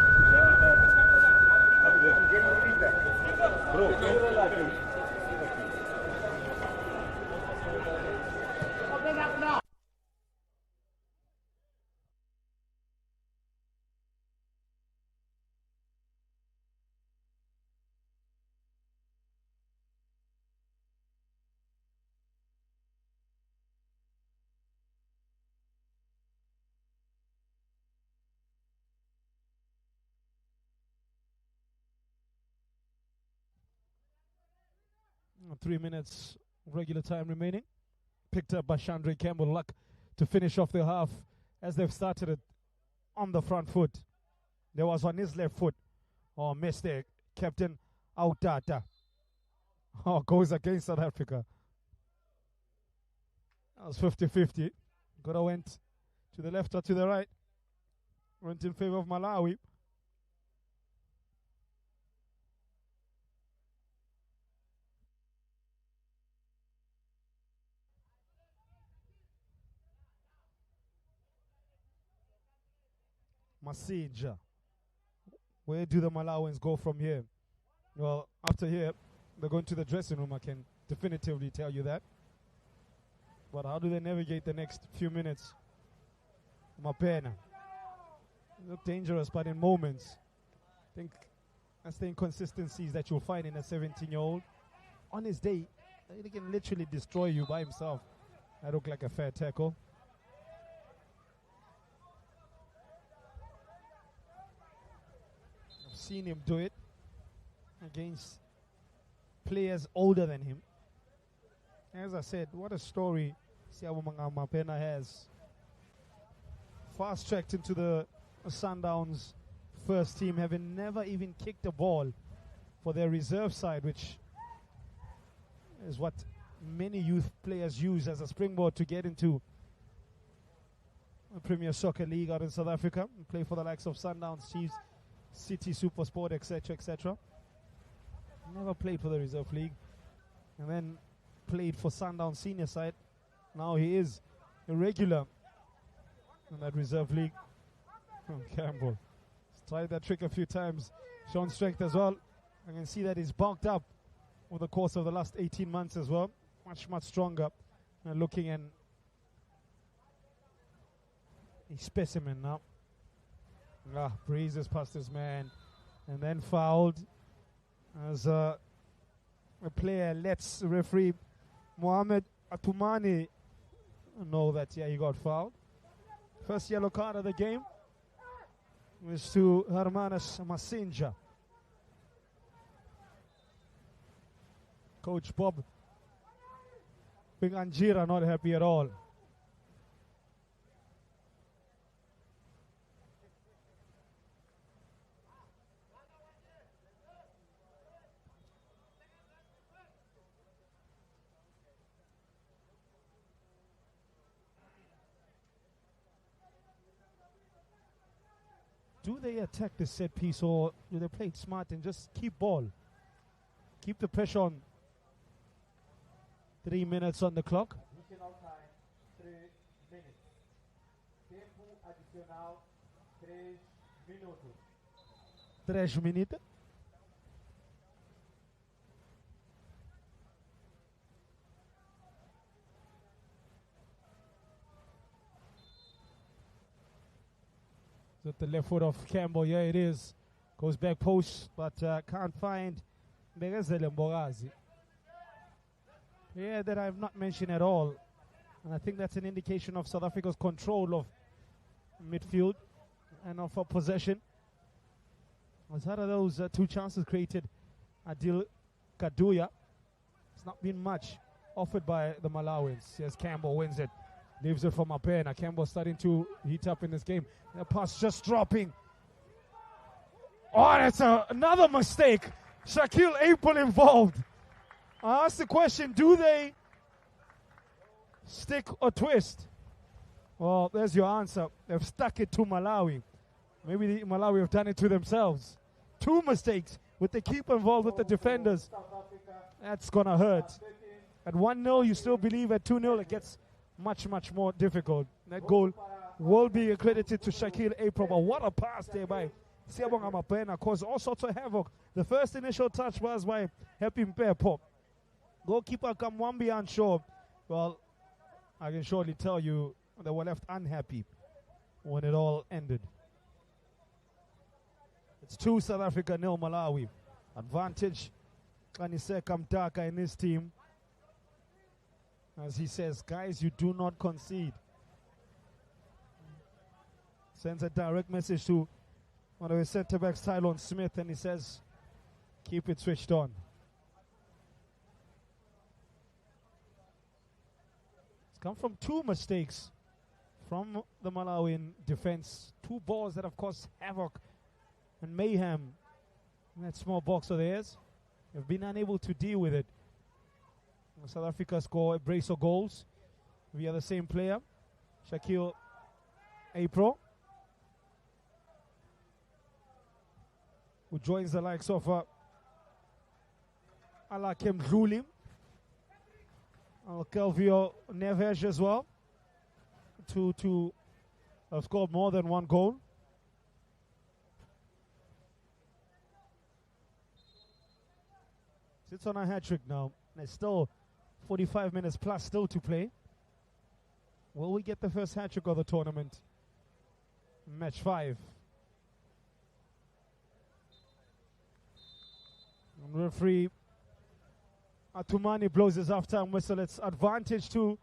and 3 minutes regular time remaining. Picked up by Chandre Campbell. Luck to finish off the half as they've started it on the front foot. There was on his left foot. Oh, mistake. Captain Autata. Oh, goes against South Africa. That was 50-50. Gotta went to the left or to the right. Went in favor of Malawi. Masija. Where do the Malawians go from here? Well, after here, they're going to the dressing room. I can definitively tell you that. But how do they navigate the next few minutes? Mapena. Look dangerous, but in moments. I think that's the inconsistencies that you'll find in a 17-year-old. On his day, he can literally destroy you by himself. That looked like a fair tackle. I've seen him do it against players older than him. As I said, what a story Siabumanga Mapena has. Fast-tracked into the Sundowns first team, having never even kicked a ball for their reserve side, which is what many youth players use as a springboard to get into a Premier Soccer League out in South Africa and play for the likes of Sundowns, Chiefs, City, Supersport, etc., etc. Never played for the reserve league, and then played for Sundowns senior side. Now he is a regular in that reserve league. Campbell he's tried that trick a few times, shown strength as well. I can see that he's bulked up over the course of the last 18 months as well. Much stronger. Looking and a specimen now. Breezes past his man and then fouled as a player lets referee Mohamed Atumani know that he got fouled. First yellow card of the game was to Hermanas Masinja. Coach Bob Pinganjira not happy at all. Do they attack the set piece, or do they play it smart and just keep ball? Keep the pressure on. 3 minutes on the clock. Additional time, 3 minutes. Tempo adicional, 3 minutos. 3 minutos. At the left foot of Campbell, yeah, it is. Goes back post, but can't find Begazele Mbogazi. Yeah, that I've not mentioned at all. And I think that's an indication of South Africa's control of midfield and of possession. As out of those 2 chances created, Adil Kaduya, it's not been much offered by the Malawians. Yes, Campbell wins it. Leaves it for Mapena. Campbell starting to heat up in this game. The pass just dropping. Oh, that's another mistake. Shaquille April involved. I asked the question, do they stick or twist? Well, there's your answer. They've stuck it to Malawi. Maybe the Malawi have done it to themselves. 2 mistakes with the keeper involved with the defenders. That's going to hurt. At 1-0, you still believe. At 2-0, it gets much more difficult. That goal will be accredited to Shaquille April, but what a pass there by Siabonga Mapena, caused all sorts of havoc. The first initial touch was by Happy Mpepo. Goalkeeper Kamwambi unsure. Well, I can surely tell you they were left unhappy when it all ended. It's 2 South Africa, 0 Malawi. Advantage Kaniseka Mtaka in his team. As he says, guys, you do not concede. Sends a direct message to one of his centre-backs, Tylon Smith, and he says, keep it switched on. It's come from 2 mistakes from the Malawian defense. 2 balls that have caused havoc and mayhem in that small box of theirs. They've been unable to deal with it. South Africa score a brace of goals via the same player, Shaquille April, who joins the likes of Alakem Zuli, Kelvio Neves as well, to have scored more than 1 goal. Sits on a hat-trick now. There's still 45 minutes plus still to play. Will we get the first hat-trick of the tournament? Match 5. And referee Atumani blows his half-time whistle. It's advantage to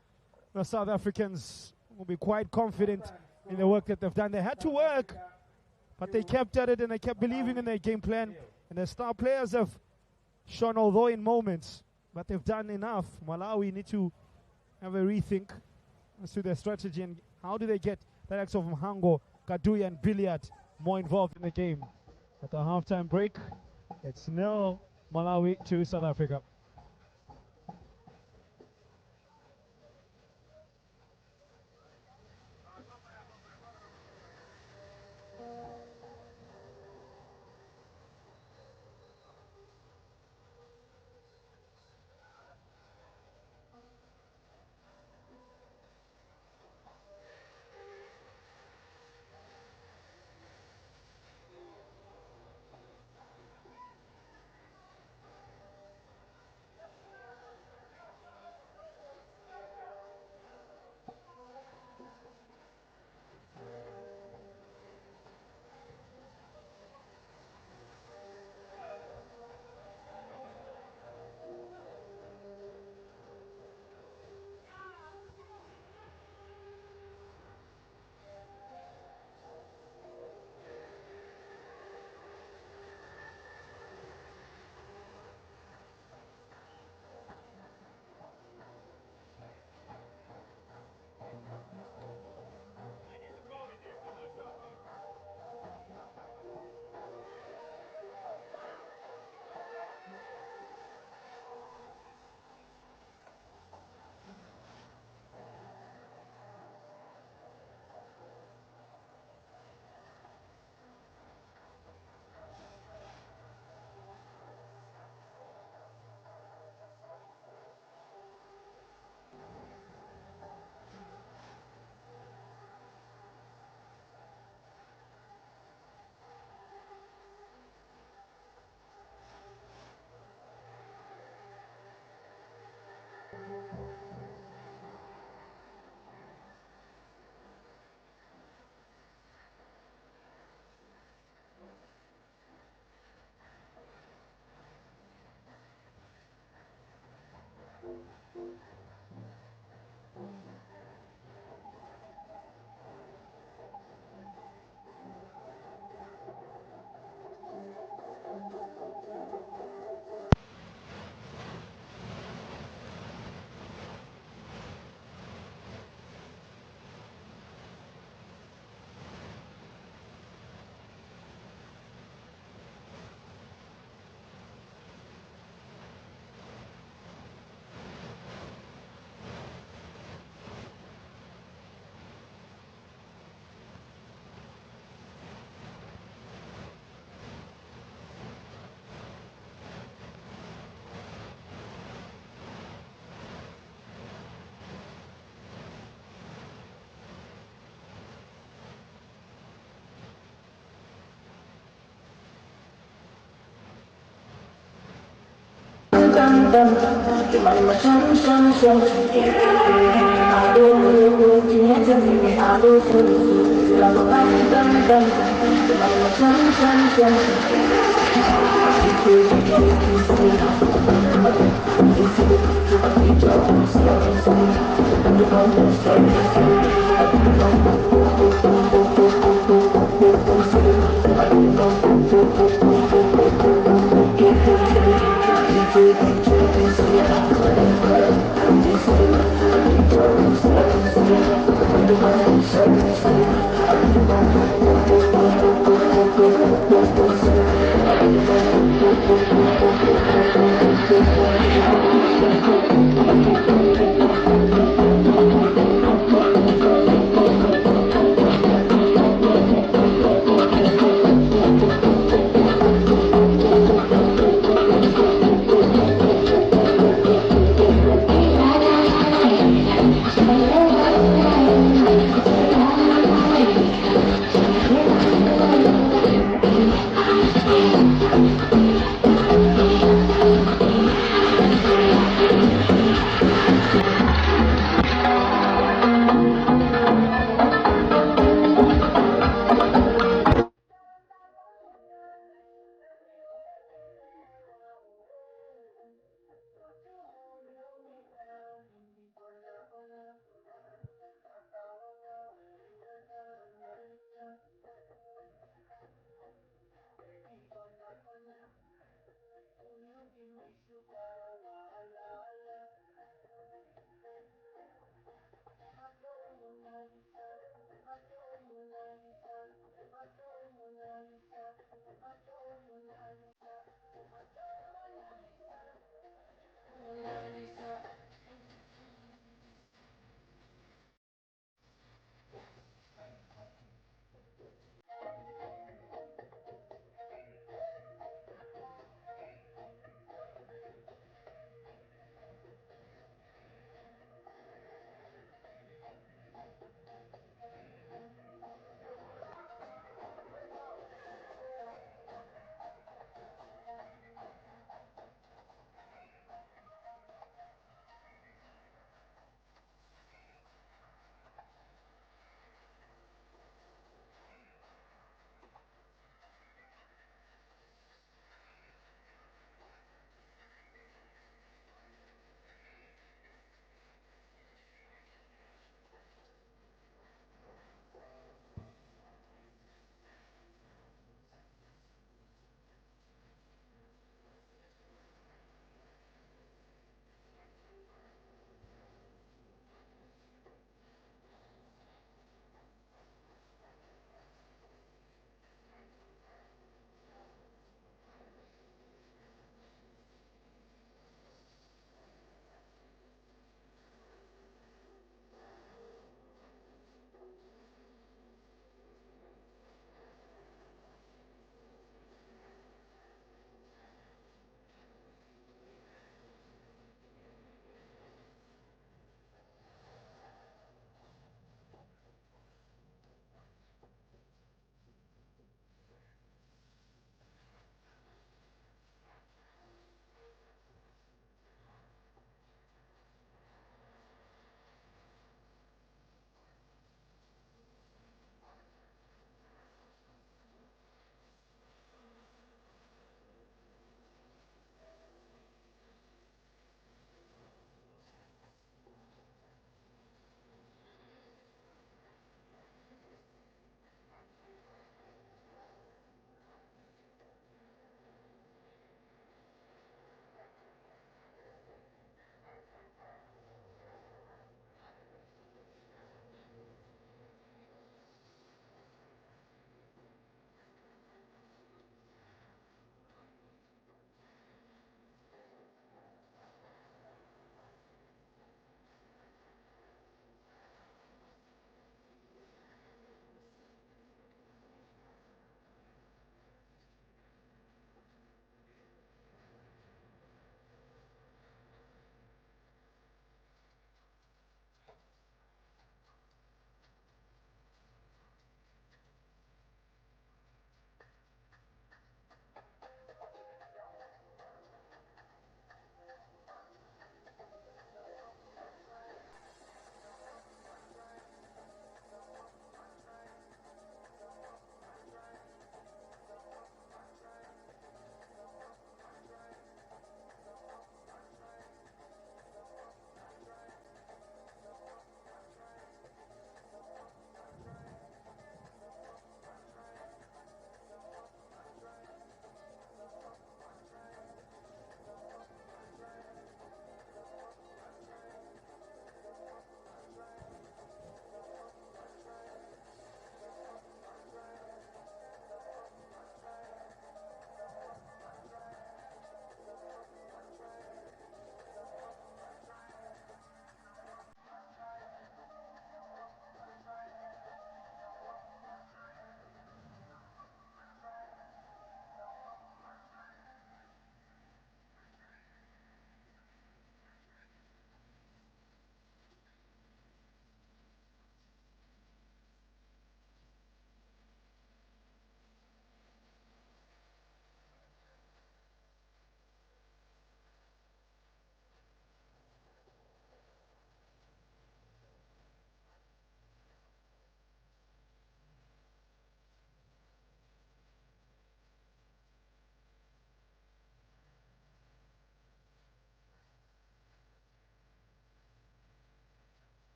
the South Africans. Will be quite confident in the work that they've done. They had to work, but they kept at it and they kept believing in their game plan. And the star players have shown, although in moments, but they've done enough. Malawi need to have a rethink as to their strategy and how do they get the likes of Mhango, Kaduya and Billiard more involved in the game. At the halftime break, it's 0 Malawi to South Africa.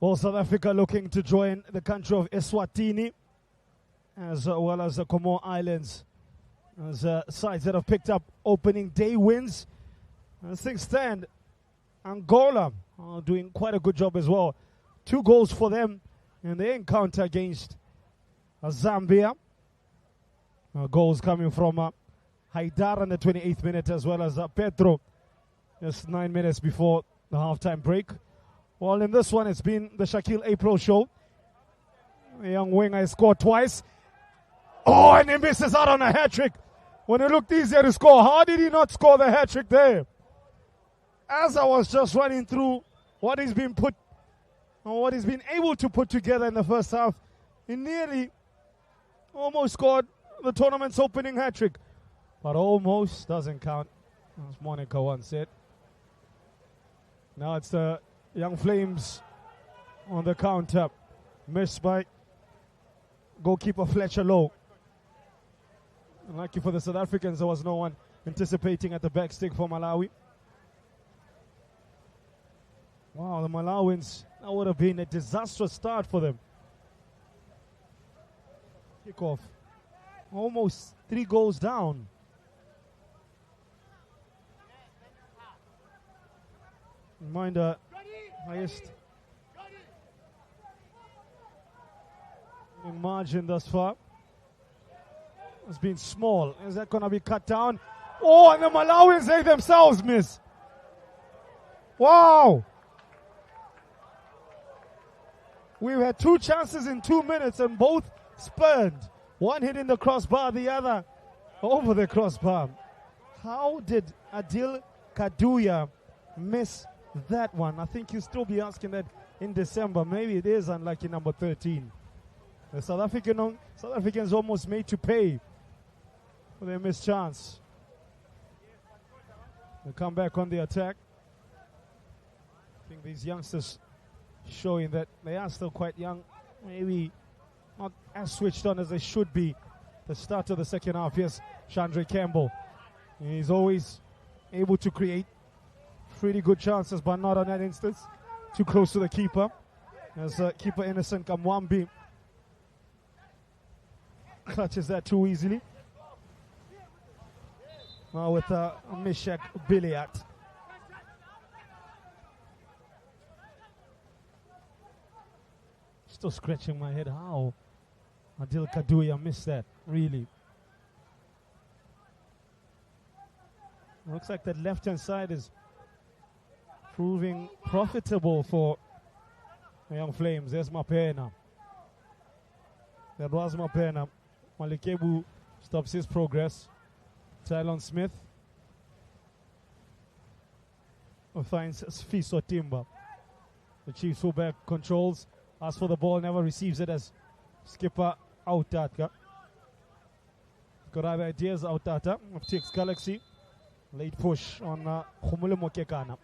Well, South Africa looking to join the country of Eswatini as well as the Comore Islands as sides that have picked up opening day wins. As things stand, Angola are doing quite a good job as well. 2 goals for them in their encounter against Zambia. Goals coming from Haidar in the 28th minute as well as Pedro just 9 minutes before the halftime break. Well, in this one, it's been the Shaquille April show. The young winger has scored twice. Oh, and he misses out on a hat-trick. When it looked easier to score, how did he not score the hat-trick there? As I was just running through what he's been able to put together in the first half, he nearly almost scored the tournament's opening hat-trick. But almost doesn't count, as Monica once said. Now it's the Young Flames on the counter. Missed by goalkeeper Fletcher Lowe. Lucky for the South Africans, there was no one anticipating at the back stick for Malawi. Wow, the Malawians, that would have been a disastrous start for them. Kickoff. Almost 3 goals down. Reminder, highest in margin thus far has been small. Is that going to be cut down? Oh, and the Malawians, they themselves miss. Wow. We've had 2 chances in 2 minutes and both spurned. One hitting the crossbar, the other over the crossbar. How did Adil Kaduya miss that one? I think you'll still be asking that in December. Maybe it is unlucky number 13. The South Africans almost made to pay for their missed chance. They come back on the attack. I think these youngsters showing that they are still quite young. Maybe not as switched on as they should be. The start of the second half, yes, Chandra Campbell. He's always able to create pretty good chances, but not on that instance. Too close to the keeper. As keeper Innocent Kamwambi clutches that too easily. Now with Mishak Biliat. Still scratching my head. How Adil Kaduya missed that, really. Looks like that left-hand side is proving profitable for the Young Flames. There's Mapena. That was Mapena. Malikebu stops his progress. Tylon Smith finds Sfiso Timba. The Chiefs fullback controls. Asks for the ball, never receives it as skipper Autata. Got other ideas, Autata of TX Galaxy. Late push on Khumule Mokekana.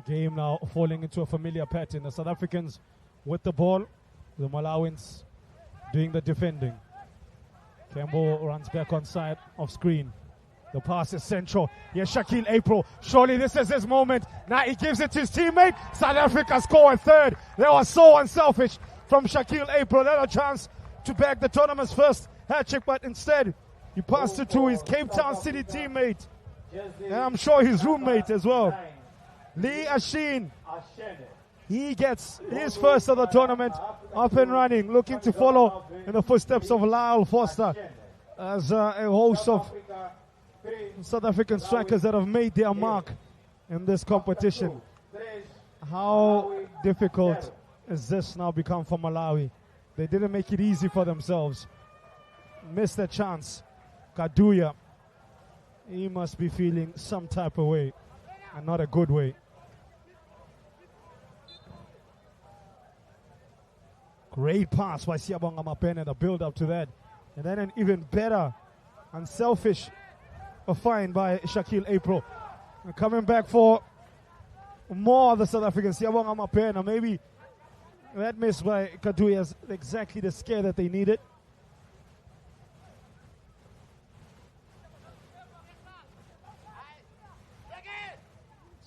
Game now falling into a familiar pattern. The South Africans with the ball, the Malawins doing the defending. Campbell runs back on side of screen. The pass is central. Here's Shaquille April. Surely this is his moment. Now he gives it to his teammate. South Africa score a third. They were so unselfish from Shaquille April. They had a chance to bag the tournament's first hat-trick, but instead he passed it to his Cape Town City teammate. And I'm sure his roommate as well. Lee Ashin. He gets his first of the tournament up and running, looking to follow in the footsteps of Lyle Foster as a host of South African strikers that have made their mark in this competition. How difficult has this now become for Malawi? They didn't make it easy for themselves. Missed their chance. Kaduya, he must be feeling some type of way, and not a good way. Great pass by Siyabonga Mapene, the build up to that. And then an even better, unselfish find by Shaquille April. Coming back for more of the South Africans. Siyabonga Mapene, maybe that miss by Kaduya is exactly the scare that they needed.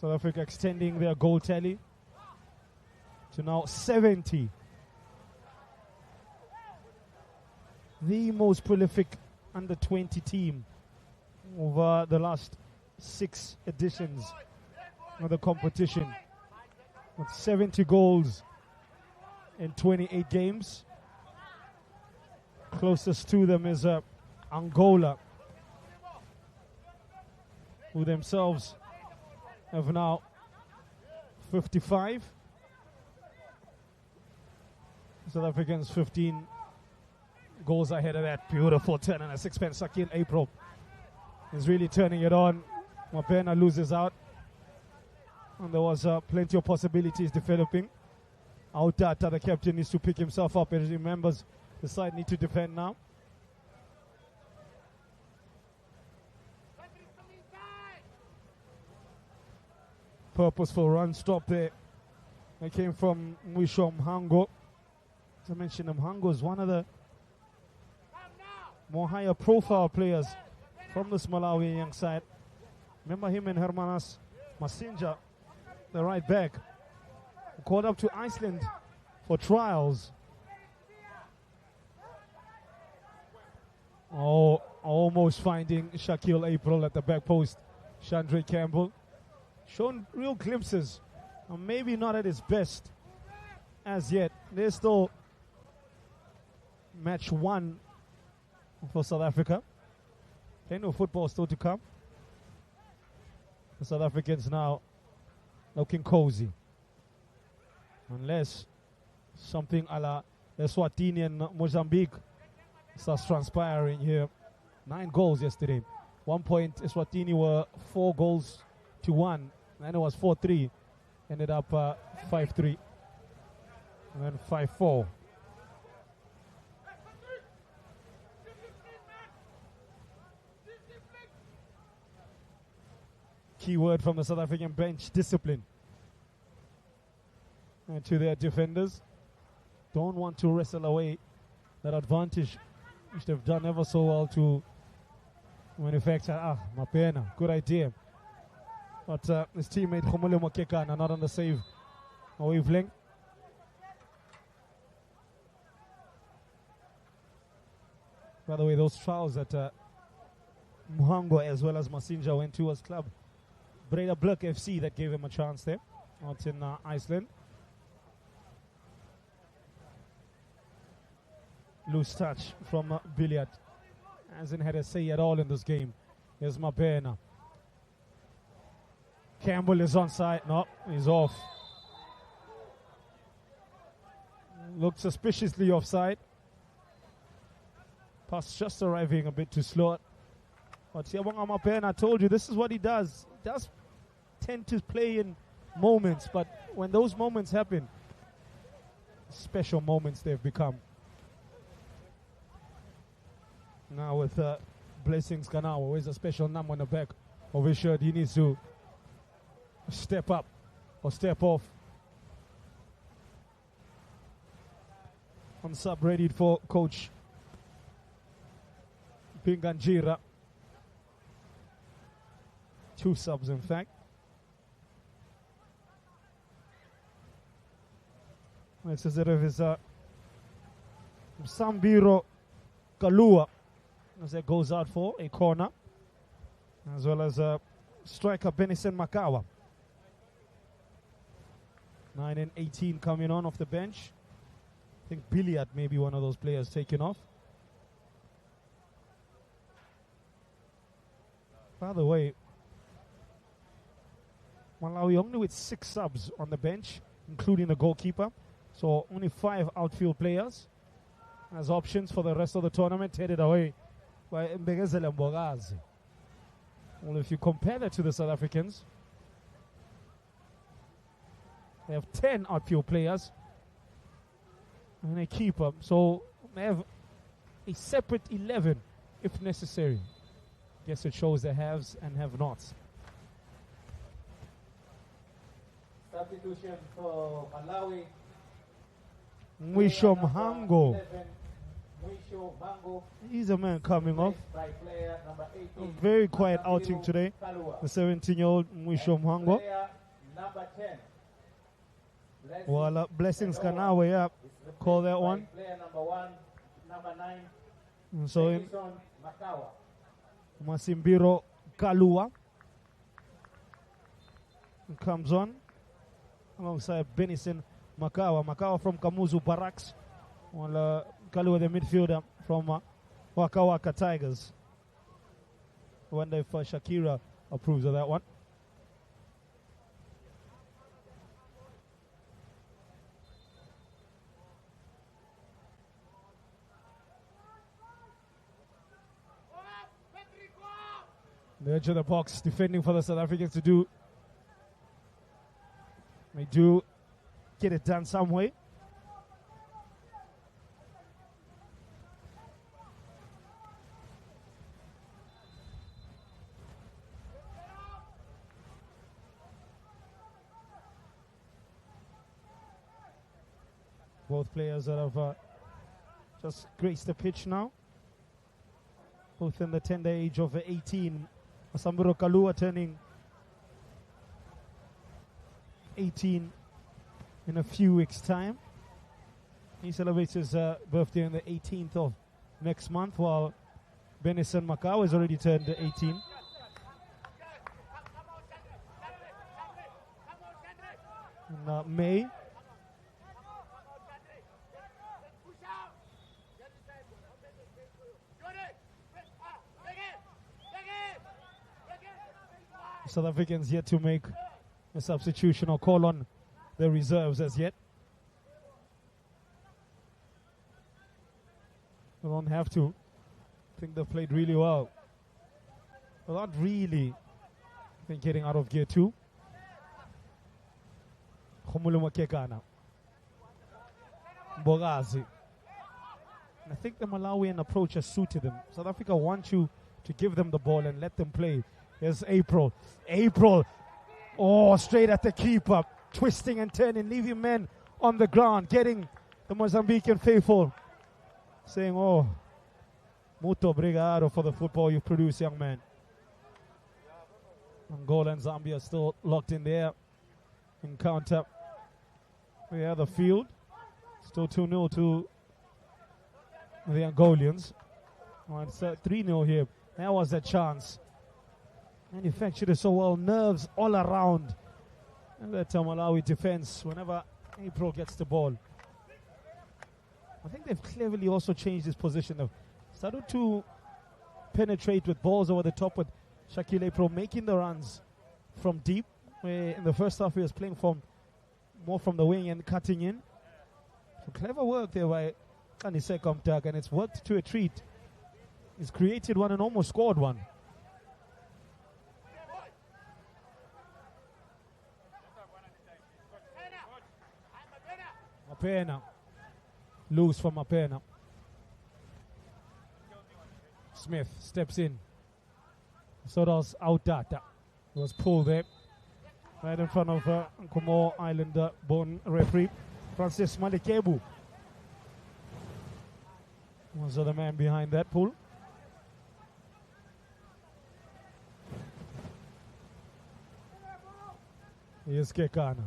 South Africa extending their goal tally to now 70. The most prolific under-20 team over the last 6 editions of the competition, with 70 goals in 28 games. Closest to them is Angola, who themselves have now 55. South Africans 15 goals ahead of that. Beautiful turn and a sixpence. Sakil April is really turning it on. Mapena loses out. And there was plenty of possibilities developing. Autata, the captain, needs to pick himself up as he remembers the side need to defend now. Purposeful run stop there. It came from Mwisho Mhango. As I mentioned, Mhango is one of the more higher profile players from this Malawian young side. Remember him and Hermanas Masinja, the right back, who called up to Iceland for trials. Oh, almost finding Shaquille April at the back post. Chandre Campbell shown real glimpses, maybe not at his best as yet. There's still match 1 for South Africa. Plenty of football still to come. The South Africans now looking cozy, unless something a la Eswatini and Mozambique starts transpiring here. 9 goals yesterday. 1 point, Eswatini were 4 goals to 1. Then it was 4-3. Ended up 5-3. And then 5-4. Key word from the South African bench: discipline. And to their defenders, don't want to wrestle away that advantage, which they've done ever so well to manufacture. Mapena, good idea. But his teammate Khomole Mokekana not on the save wavelength. By the way, those trials that Muhango as well as Masinja went to as club, Breda Bluk FC, that gave him a chance there out in Iceland. Loose touch from Billiard. Hasn't had a say at all in this game. Here's Mapena. Campbell is onside. No, he's off. Looked suspiciously offside. Pass just arriving a bit too slow. But Siabonga Mapena, I told you, this is what he does. He does tend to play in moments, but when those moments happen, special moments they've become. Now with Blessings Kanawa, always a special number on the back of his shirt. He needs to step up or step off. On sub ready for coach Pinganjira. 2 subs in fact. It's as if it's Sambiro Kalua as it goes out for a corner, as well as striker Benison Makawa. 9 and 18 coming on off the bench. I think Billiard may be one of those players taken off. By the way, Malawi only with 6 subs on the bench, including the goalkeeper. So only 5 outfield players as options for the rest of the tournament, headed away by Mbegezele Mbogazi. Well, if you compare that to the South Africans, they have 10 outfield players and a keeper. So they have a separate 11 if necessary. Guess it shows the haves and have-nots. Substitution for Malawi. Mwisho Mhango. Mwisho He's a man coming off. By player number 18, A very quiet Masambiru outing today. Kalua. The 17-year-old Mwisho Mhango. Player number 10. Well, Blessings Kanawe, yeah. Call that one. Player number 1, number 9. And so in Edison Makawa. Masimbiro Kalua comes on alongside Benison Makawa. Makawa from Kamuzu Barracks. While Kalua, the midfielder from Waka Waka Tigers. I wonder if Shakira approves of that one. The edge of the box, defending for the South Africans to do. They do get it done some way. Both players that have just graced the pitch now. Both in the tender age of 18. Masambiro Kalua turning 18 in a few weeks' time. He celebrates his birthday on the 18th of next month, while Benison Makawa has already turned 18. In May. South Africans yet to make a substitution or call on their reserves as yet. They don't have to. I think they've played really well. But not really, I think, getting out of gear too. Khumulu Makekana. Bogazi. I think the Malawian approach has suited them. South Africa want you to give them the ball and let them play. Here's April. April. Oh, straight at the keeper. Twisting and turning, leaving men on the ground. Getting the Mozambican faithful saying, oh, muito obrigado for the football you've produced, young man. Angola and Zambia still locked in there. Encounter the other field. Still 2-0 to the Angolians. Oh, it's 3-0 here. There was a chance. Manufactured it so well, nerves all around. And that Malawi defense, whenever April gets the ball. I think they've cleverly also changed his position. They've started to penetrate with balls over the top with Shaquille April making the runs from deep. Where in the first half he was playing more from the wing and cutting in. So clever work there by Kanise Komtak, and it's worked to a treat. He's created one and almost scored one. Mapena. Loose from Mapena. Smith steps in. So that was out data. It was pulled there. Right in front of Nkomo Islander born referee Francis Malikebu. Was the man behind that pull. Here's Kekana.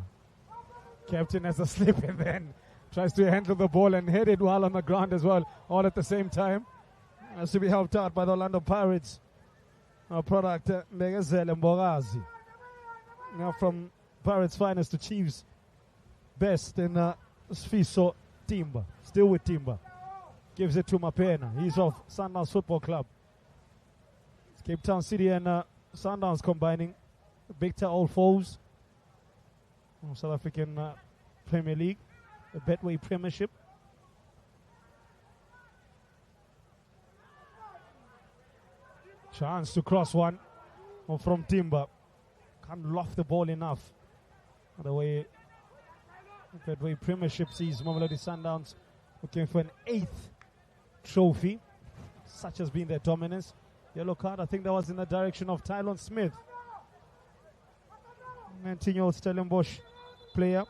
Captain has a slip and then tries to handle the ball and head it while on the ground as well, all at the same time. Has to be helped out by the Orlando Pirates. Our product, Megazel and Bogazi. Now from Pirates finest to Chiefs best in Sfiso Timber. Still with Timber. Gives it to Mapena. He's off Sundowns Football Club. It's Cape Town City and Sundowns combining. Big to all foes. South African Premier League. The Betway Premiership. Chance to cross one from Timber. Can't loft the ball enough. The way Betway Premiership sees Mamelodi Sundowns looking for an 8th trophy. Such has been their dominance. Yellow card, I think that was in the direction of Tylon Smith. 19-year-old Stellenbosch player.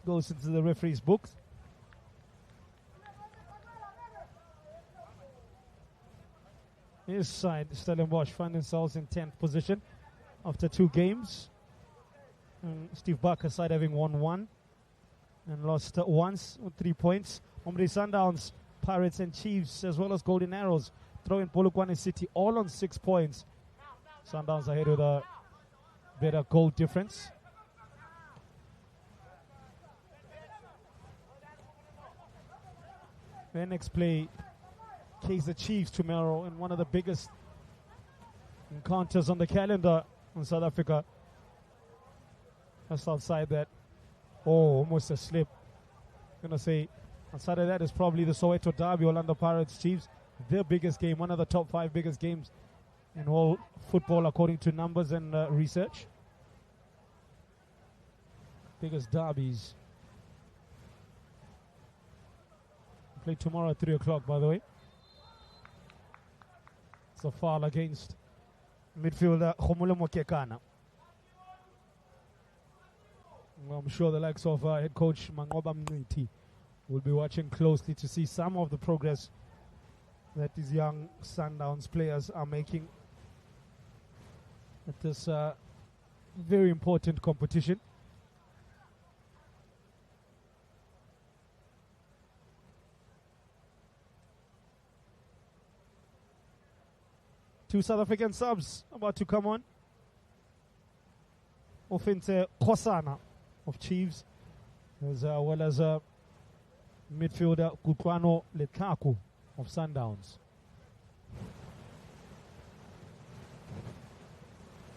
goes into the referee's books. His side, Stellenbosch, find themselves in 10th position after 2 games. And Steve Barker's side having won 1 and lost once with 3 points. Omri Sundowns, Pirates and Chiefs, as well as Golden Arrows, throwing Polokwane City all on 6 points. Sundowns ahead with a better goal difference. Their next play, Kaizer Chiefs tomorrow in one of the biggest encounters on the calendar in South Africa. Just outside that. Oh, almost a slip. I'm going to say, outside of that is probably the Soweto Derby, Orlando Pirates Chiefs. Their biggest game, one of the top 5 biggest games in all football according to numbers and research. Biggest derbies. Play tomorrow at 3 o'clock, by the way. It's a foul against midfielder Khumulo Mokekana. I'm sure the likes of head coach Mangoba Mniti will be watching closely to see some of the progress that these young Sundowns players are making at this very important competition. Two South African subs about to come on. Offense Kosana of Chiefs, as well as midfielder Kukwano Lekaku of Sundowns.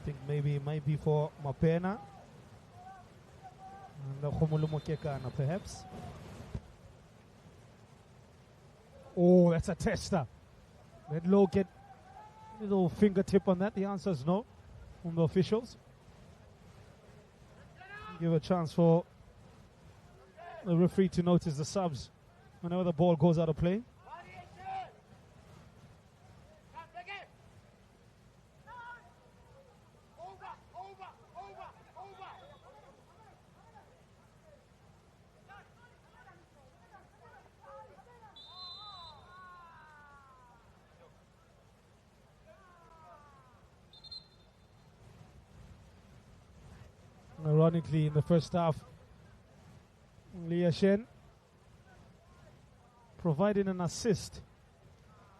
I think maybe it might be for Mapena and Khumulumo Kekana perhaps. Oh, that's a tester. That low get little fingertip on that. The answer is no from the officials. Give a chance for the referee to notice the subs whenever the ball goes out of play. Ironically, in the first half, Leah Shen provided an assist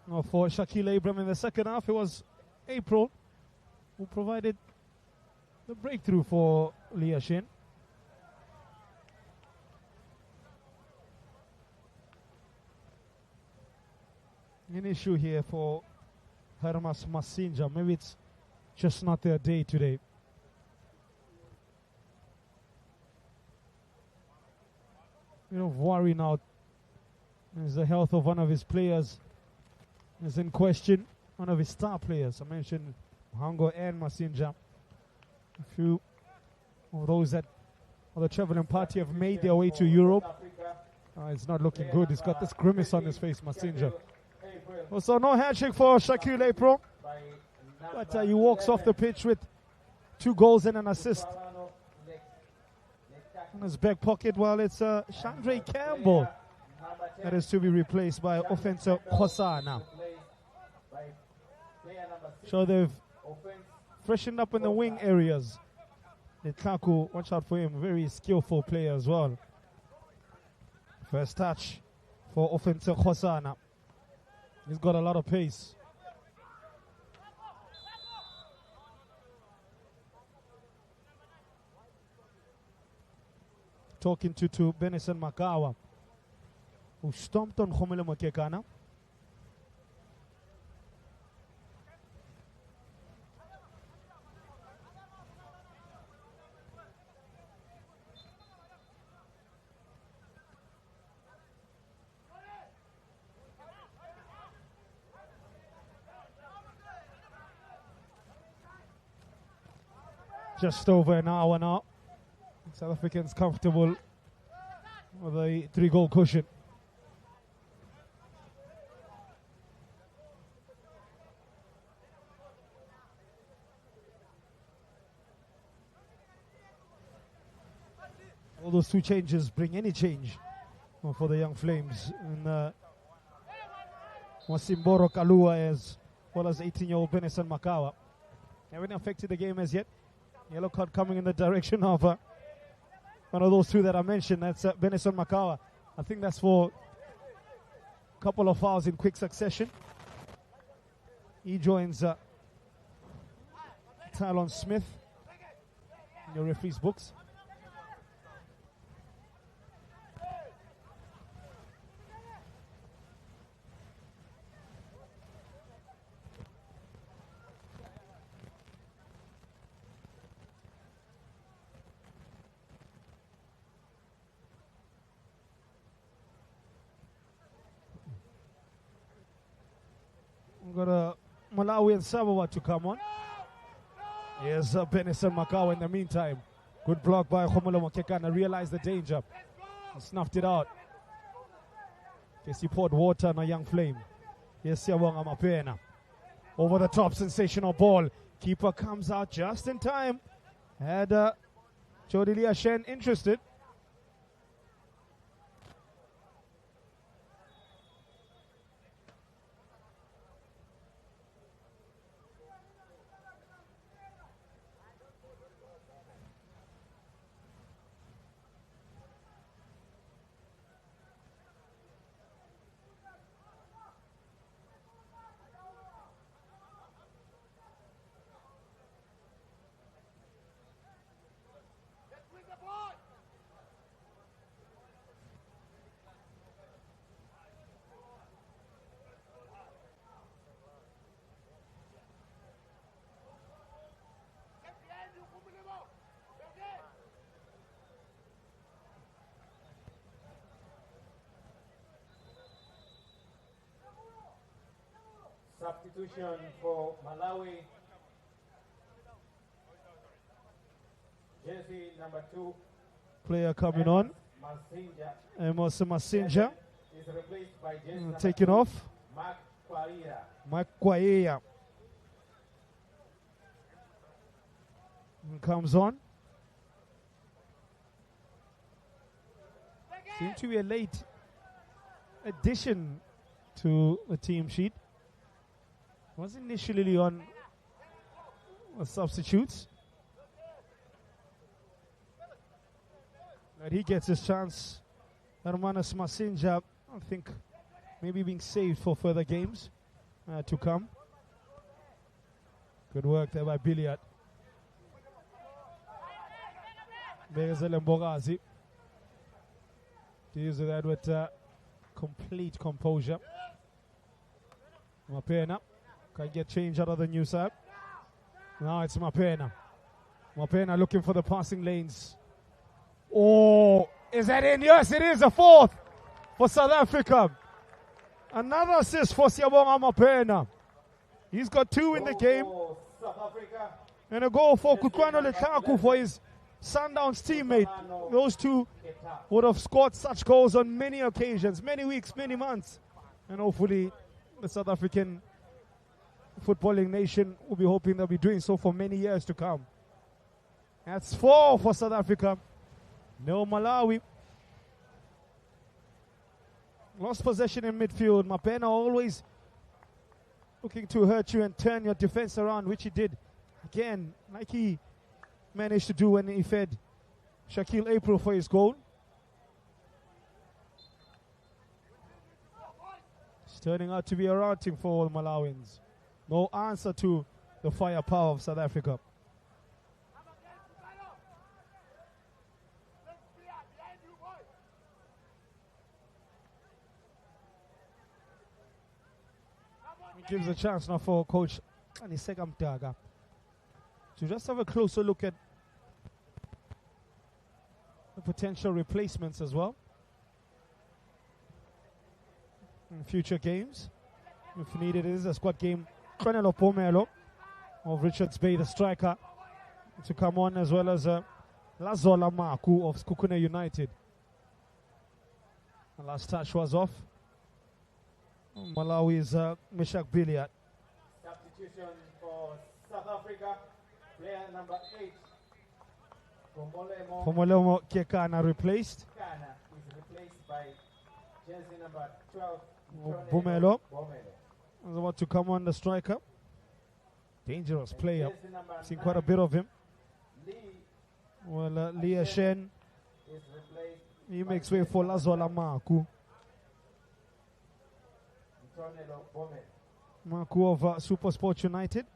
for Shaquille Abram. In the second half, it was April who provided the breakthrough for Leah Shen. An issue here for Hermas Masinja. Maybe it's just not their day today. Worry now is the health of one of his players is in question. One of his star players. I mentioned Hango and Masinja. A few of those that on the traveling party have made their way to Europe. It's not looking good. He's got this grimace on his face, Masinja. Also, no handshake for Shaquille April. But he walks off the pitch with 2 goals and an assist. In his back pocket, well, it's Chandre Campbell that is to be replaced by offensive Kosana. So they've freshened up in the wing areas. Lekaku, watch out for him, very skillful player as well. First touch for offensive Kosana. He's got a lot of pace. Talking to Benison Makawa, who stomped on Khumule Mokekana. Just over an hour now. South Africans comfortable with a 3-goal cushion. Will those two changes bring any change for the Young Flames? And Masimboro Kalua as well as 18-year-old Benison Makawa. Haven't affected the game as yet. Yellow card coming in the direction of one of those two that I mentioned. That's Benison Makawa. I think that's for a couple of fouls in quick succession. He joins Tylon Smith in your referee's books. We've got a Malawi and Samoa to come on. Here's Benison Makawa in the meantime. Good block by Khomolo Mokekana. Realized the danger. He snuffed it out. Guess he poured water on a Young Flame. Here's Siawanga Mapena. Over the top, sensational ball. Keeper comes out just in time. Had Jodilia Shen interested. Substitution for Malawi. Jersey number 2. Player coming on. Amos Masinja. Is replaced by jersey taking off. Mark Kwaia. Comes on. Seems to be a late addition to the team sheet. Was initially on substitutes. But he gets his chance. Hermanos Masinja, I think, maybe being saved for further games to come. Good work there by Billiard. Bezel Mbogazi deals with that with complete composure. Mapena can get change out of the new side. Now it's Mapena. Mapena looking for the passing lanes. Oh, is that in? Yes, it is a fourth for South Africa. Another assist for Siabonga Mapena. He's got 2 in the game. South Africa. And a goal for Kukwano Letaku for his Sundowns teammate. Those two would have scored such goals on many occasions, many weeks, many months. And hopefully the South African footballing nation will be hoping they'll be doing so for many years to come. That's 4 for South Africa. No Malawi. Lost possession in midfield. Mapena always looking to hurt you and turn your defense around, which he did again, like he managed to do when he fed Shaquille April for his goal. It's turning out to be a routing for all Malawians. No answer to the firepower of South Africa. Gives a chance now for Coach Aniseka Mdaga to just have a closer look at the potential replacements as well in future games. If needed, it is a squad game. Kwanelo Pomelo of Richards Bay, the striker, to come on, as well as Lazola Maku of Kukune United. The last touch was off. Malawi's Meshach Billiard. Substitution for South Africa, player number 8. Pomolemo Kekana replaced. Kana is replaced by jersey number 12. Bumelo is about to come on, the striker. Dangerous player. Seen quite a bit of him. Well, Lia Shen, he makes way for Lazola Maku. Maku of Super Sports United.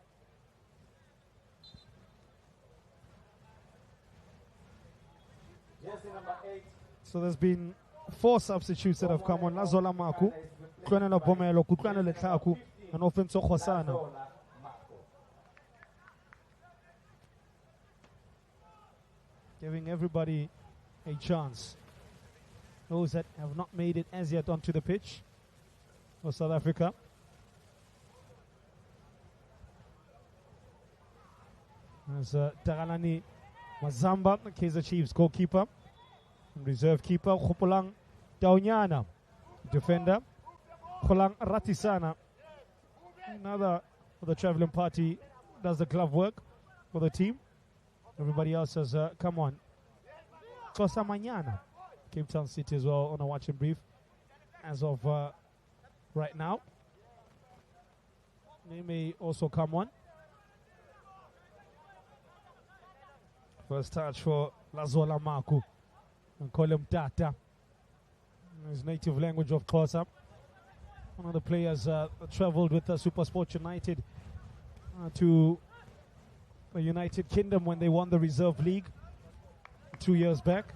So there's been 4 substitutes that have come on. Lazola Maku, Kronelo Bomelo, Kukranele Taku, and Offenso Khosana. Giving everybody a chance. Those that have not made it as yet onto the pitch for South Africa. There's Tagalani Mazamba, the Kaizer Chiefs goalkeeper. Reserve keeper, Khopolang Taonyana, defender. Kholang Ratisana, another of the traveling party, does the glove work for the team. Everybody else has come on. Kosa Manyana, Cape Town City as well on a watching brief as of right now. They may also come on. First touch for Lazola Maku. And call him Tata. His native language of Xhosa. One of the players traveled with Super Sport United to the United Kingdom when they won the Reserve League 2 years back.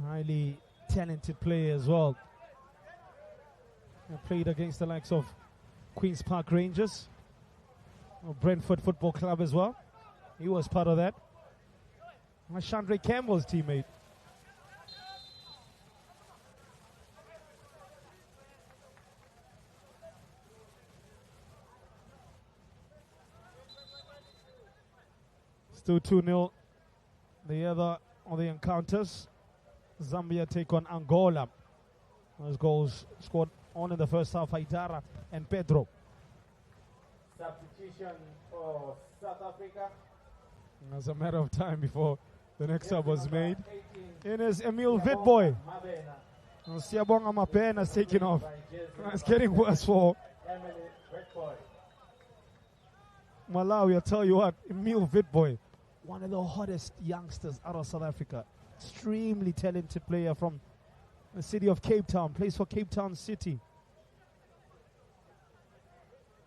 Highly talented player as well. Played against the likes of Queen's Park Rangers, Brentford Football Club as well. He was part of that. Chandra Campbell's teammate. Still 2-0. The other of the encounters. Zambia take on Angola. Those goals scored on in the first half, Haidara and Pedro. Substitution for South Africa. And as a matter of time before the next sub was made. In is Emil Witboy. Siabonga Mapena is taking off. It's getting worse for Malawi. I'll tell you what, Emil Witboy, one of the hottest youngsters out of South Africa. Extremely talented player from the city of Cape Town. Plays for Cape Town City.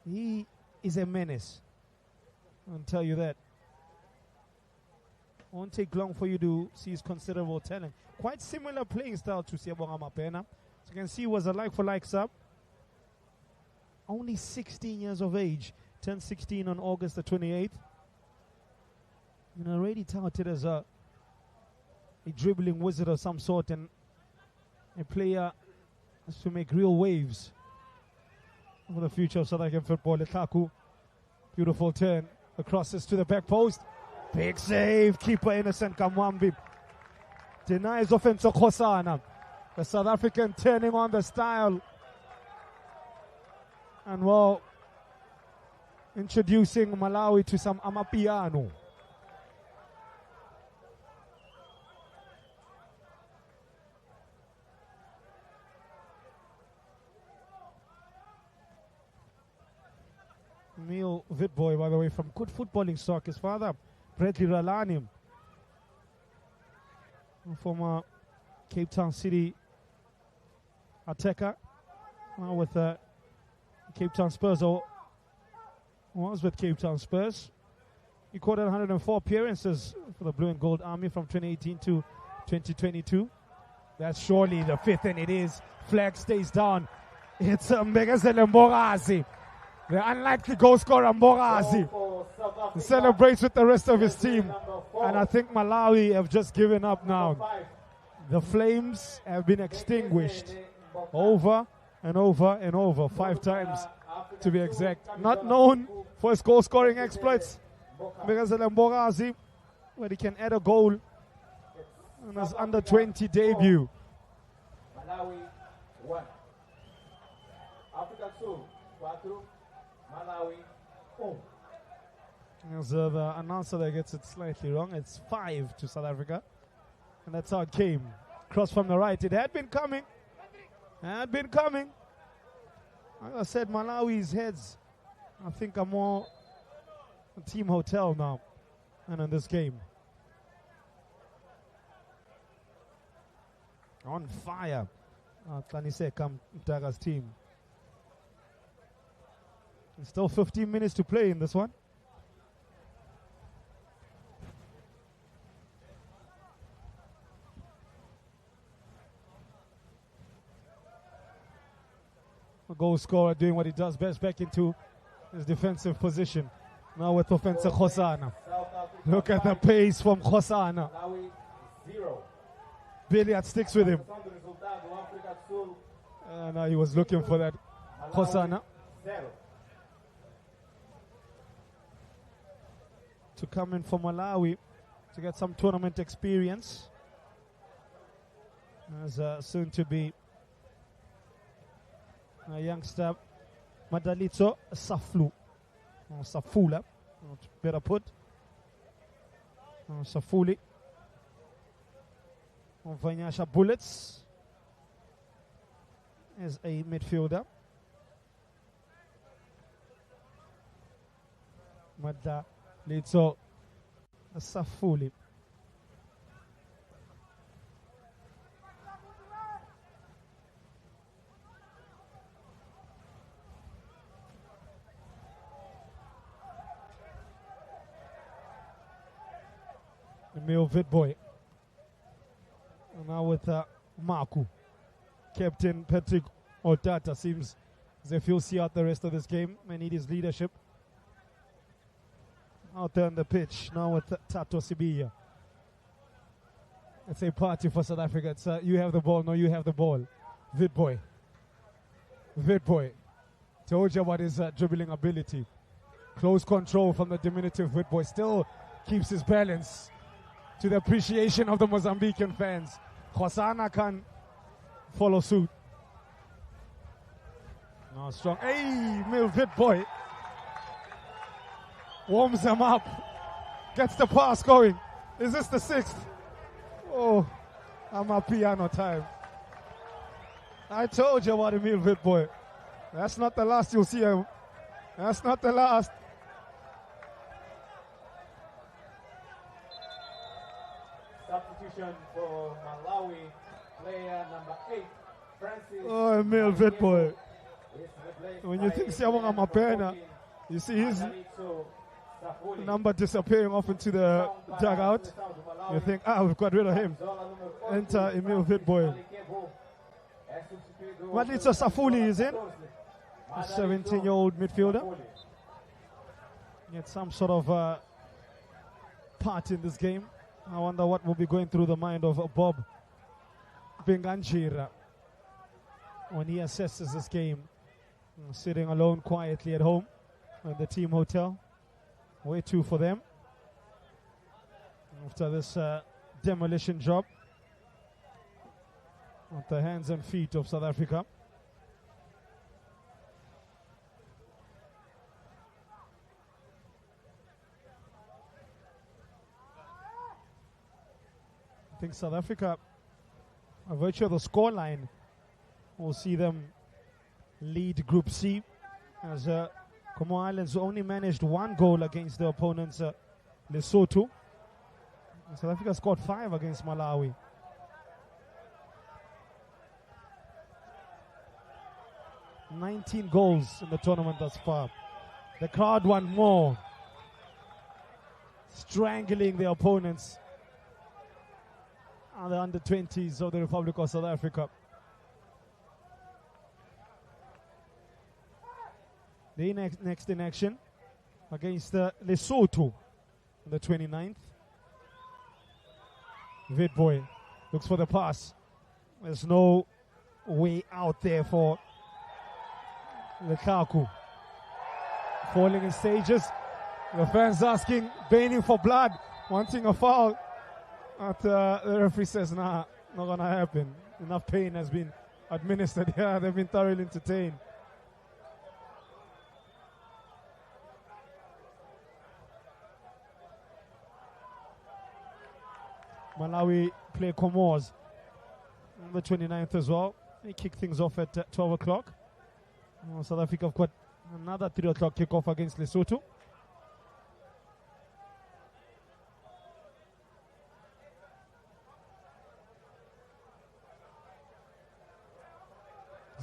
He is a menace. I'll tell you that. Won't take long for you to see his considerable talent. Quite similar playing style to Siabonga Mapena. So you can see he was a like-for-like sub. Only 16 years of age. Turned 16 on August the 28th. And already touted as a dribbling wizard of some sort and a player has to make real waves for the future of South African football. Lukaku, beautiful turn. The crosses to the back post. Big save. Keeper Innocent Kamwambi denies offensive Khosana. The South African turning on the style. And well, introducing Malawi to some Amapiano. Emil Witboy, by the way, from good footballing stock. His father, Bradley Ralanim, former Cape Town City attacker, now with Cape Town Spurs, or was with Cape Town Spurs. He recorded 104 appearances for the Blue and Gold Army from 2018 to 2022. That's surely the fifth, and it is. Flag stays down. It's Mbegazele Mborazi, the unlikely goal scorer Mborazi. He celebrates with the rest of his team. And I think Malawi have just given up now. The flames have been extinguished over and over and over, 5 times to be exact. Not known for his goal scoring exploits, Mbegazele Mborazi, where he can add a goal in his under 20 debut. Malawi 1. Africa 2. 4. Malawi 1. So the announcer there gets it slightly wrong. It's 5 to South Africa. And that's how it came. Cross from the right. It had been coming. Had been coming. Like I said, Malawi's heads, I think, are more a team hotel now and in this game. On fire. Tlanise Kamtaga's team. There's still 15 minutes to play in this one. A goal scorer doing what he does best, back into his defensive position. Now with offensive Khosana. Look at the pace from Khosana. Billiard sticks with him. Now he was looking for that Khosana to come in for Malawi to get some tournament experience. As soon to be a youngster, Madalitso Saflu, or Safula, better put, Safuli, Vanyasha Bullets is a midfielder. Madalitso Safuli. Emil Vidboy. And now with Marku. Captain Patrick Otata seems as if he'll see out the rest of this game. May need his leadership out there on the pitch. Now with Tato Sibiya. It's a party for South Africa. It's you have the ball, no, you have the ball. Vidboy. Vidboy. Told you about his dribbling ability. Close control from the diminutive Vidboy. Still keeps his balance, to the appreciation of the Mozambican fans. Khosana can follow suit. Now strong. Hey, Milvid boy. Warms them up. Gets the pass going. Is this the 6th? Oh, I'm a piano time. I told you about the Milvid boy. That's not the last you'll see him. That's not the last. Substitution for Malawi, player number 8, Francis. Oh, Emil Vidboy. When you think Siamong Amapena, you see his number disappearing off into the dugout. You think, we've got rid of him. Enter Emil Vidboy. Madlitso Safuli is in. A 17-year-old midfielder. Get some sort of part in this game. I wonder what will be going through the mind of Bob Benganjira when he assesses this game. Sitting alone quietly at home in the team hotel. Way 2 for them after this demolition job at the hands and feet of South Africa. I think South Africa, by virtue of the scoreline, will see them lead Group C, as Comor Islands only managed 1 goal against their opponents, Lesotho. And South Africa scored 5 against Malawi. $19 goals in the tournament thus far. The crowd want more, strangling their opponents. The under-20s of the Republic of South Africa. They next in action against Lesotho on the 29th. Vidboy looks for the pass. There's no way out there for Lukaku. Falling in stages. The fans asking, bailing for blood, wanting a foul. But the referee says, nah, not going to happen. Enough pain has been administered here. They've been thoroughly entertained. Malawi play Comoros on the 29th as well. They kick things off at 12 o'clock. South Africa have got another 3 o'clock kickoff against Lesotho.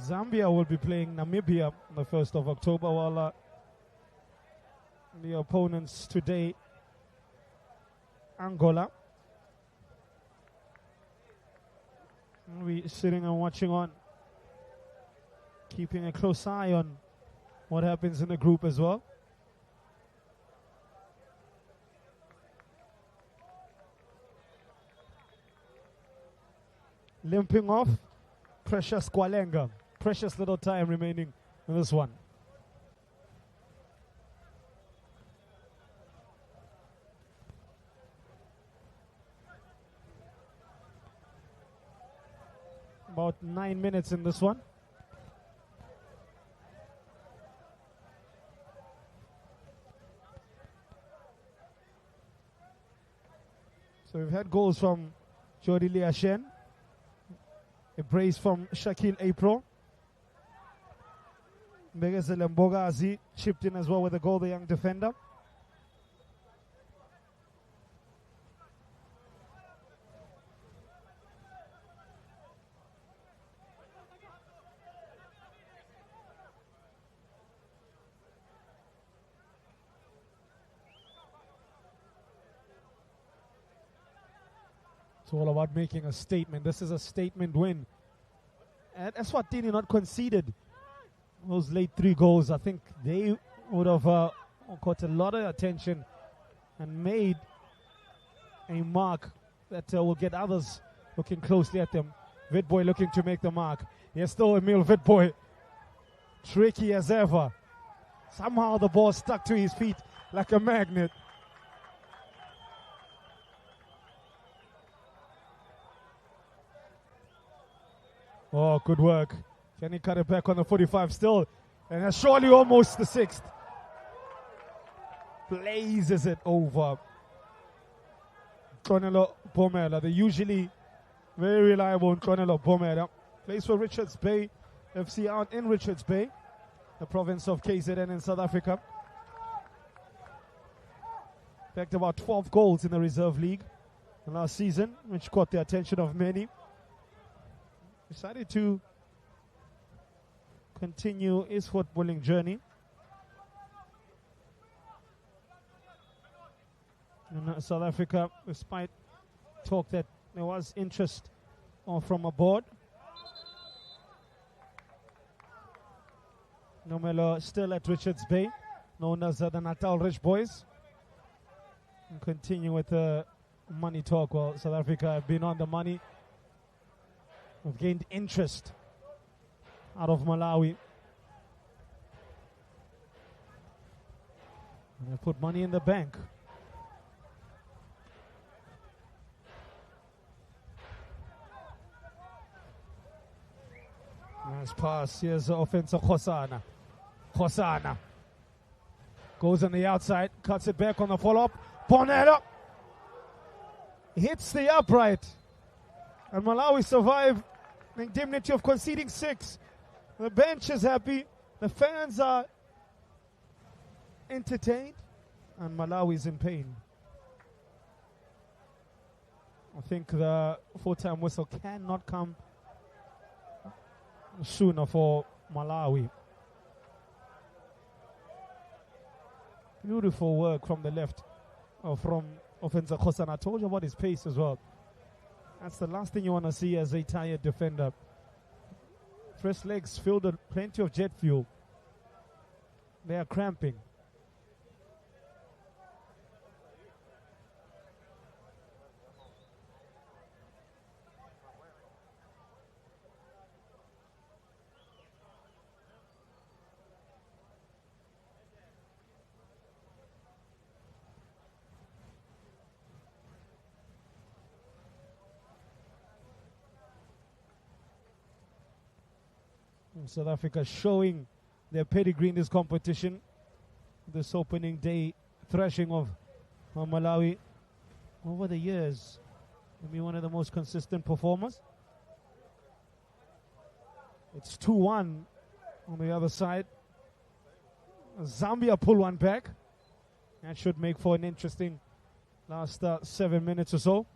Zambia will be playing Namibia on the 1st of October, while the opponents today, Angola. We're sitting and watching on, keeping a close eye on what happens in the group as well. Limping off, Precious Kwalenga. Precious little time remaining in this one. About 9 minutes in this one. So we've had goals from Jody Liashen, a brace from Shakil April. Begezele Mbogazi chipped in as well with a goal, the young defender. It's all about making a statement. This is a statement win. And Eswatini not conceded those late 3 goals. I think they would have caught a lot of attention and made a mark that will get others looking closely at them. Vidboy looking to make the mark. Here's still Emil Vidboy. Tricky as ever. Somehow the ball stuck to his feet like a magnet. Oh, good work. Can he cut it back on the 45 still? And that's surely almost the 6th. Blazes it over. Tronelo Bomela, the usually very reliable Tronelo Bomela. Plays for Richards Bay FC out in Richards Bay, the province of KZN in South Africa. Backed about 12 goals in the reserve league last season, which caught the attention of many. Decided to continue his footballing journey. In South Africa, despite talk that there was interest from abroad. Nomelo still at Richards Bay, known as the Natal Rich Boys. And continue with the money talk. Well, South Africa have been on the money. We've gained interest out of Malawi. And they put money in the bank. Nice pass. Here's the offensive Khosana. Khosana goes on the outside, cuts it back on the follow-up. Bonella hits the upright. And Malawi survive the indemnity of conceding 6. The bench is happy. The fans are entertained. And Malawi is in pain. I think the full-time whistle cannot come sooner for Malawi. Beautiful work from the left from offensive Khosan. I told you about his pace as well. That's the last thing you want to see as a tired defender. First legs filled with plenty of jet fuel. They are cramping. South Africa showing their pedigree in this competition. This opening day thrashing of Malawi over the years. Maybe one of the most consistent performers. It's 2-1 on the other side. Zambia pull one back. That should make for an interesting last 7 minutes or so.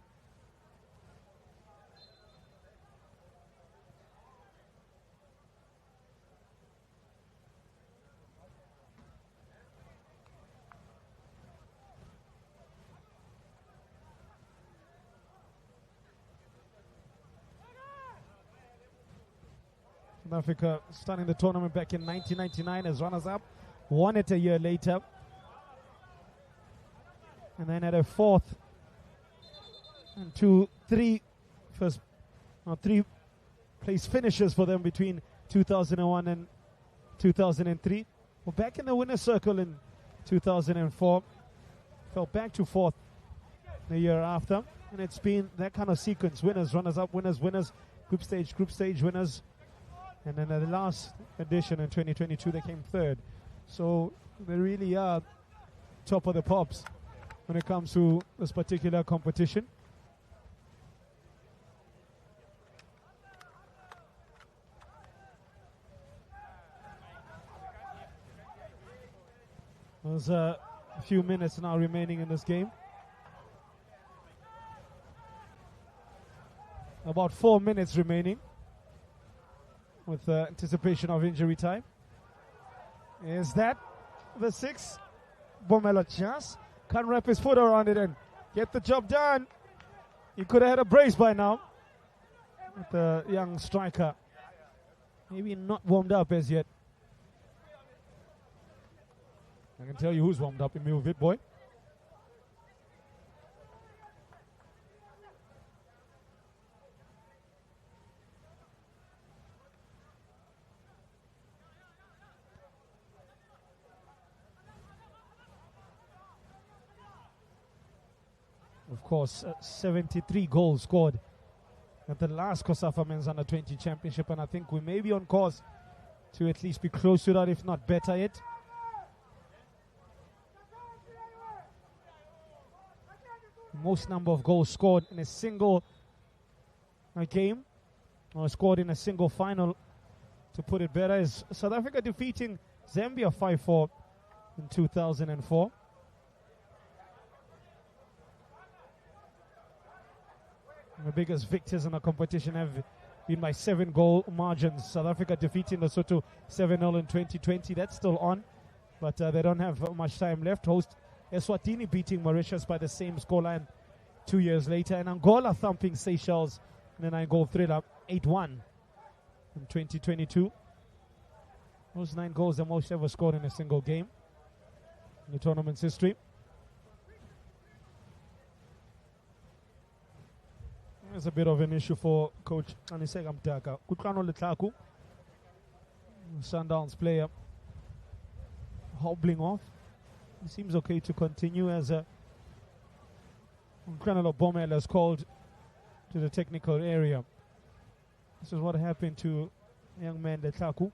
South Africa starting the tournament back in 1999 as runners-up, won it a year later, and then had a fourth and three place finishes for them between 2001 and 2003. Well, back in the winner's circle in 2004, fell back to fourth the year after, and it's been that kind of sequence: winners, runners-up, winners, winners, group stage winners. And then the last edition in 2022, they came third. So they really are top of the pops when it comes to this particular competition. There's a few minutes now remaining in this game. About 4 minutes remaining, with anticipation of injury time. Is that the 6? Bomela just can't wrap his foot around it and get the job done. He could have had a brace by now. With the young striker, maybe not warmed up as yet. I can tell you who's warmed up in Midfield, boy. Of course, 73 goals scored at the last COSAFA Men's Under-20 Championship, and I think we may be on course to at least be close to that, if not better yet. Most number of goals scored in a single game, or scored in a single final, to put it better, is South Africa defeating Zambia 5-4 in 2004. The biggest victors in the competition have been by 7-goal margins. South Africa defeating Lesotho 7-0 in 2020. That's still on, but they don't have much time left. Host Eswatini beating Mauritius by the same scoreline 2 years later. And Angola thumping Seychelles in a 9-goal thriller 8-1 in 2022. Those 9 goals the most ever scored in a single game in the tournament's history. It's a bit of an issue for Coach Aniseka Mtaka. Kutlano Letlaku, Sundowns player, hobbling off. He seems okay to continue as Kranalo Bomel is called to the technical area. This is what happened to young man Letlaku.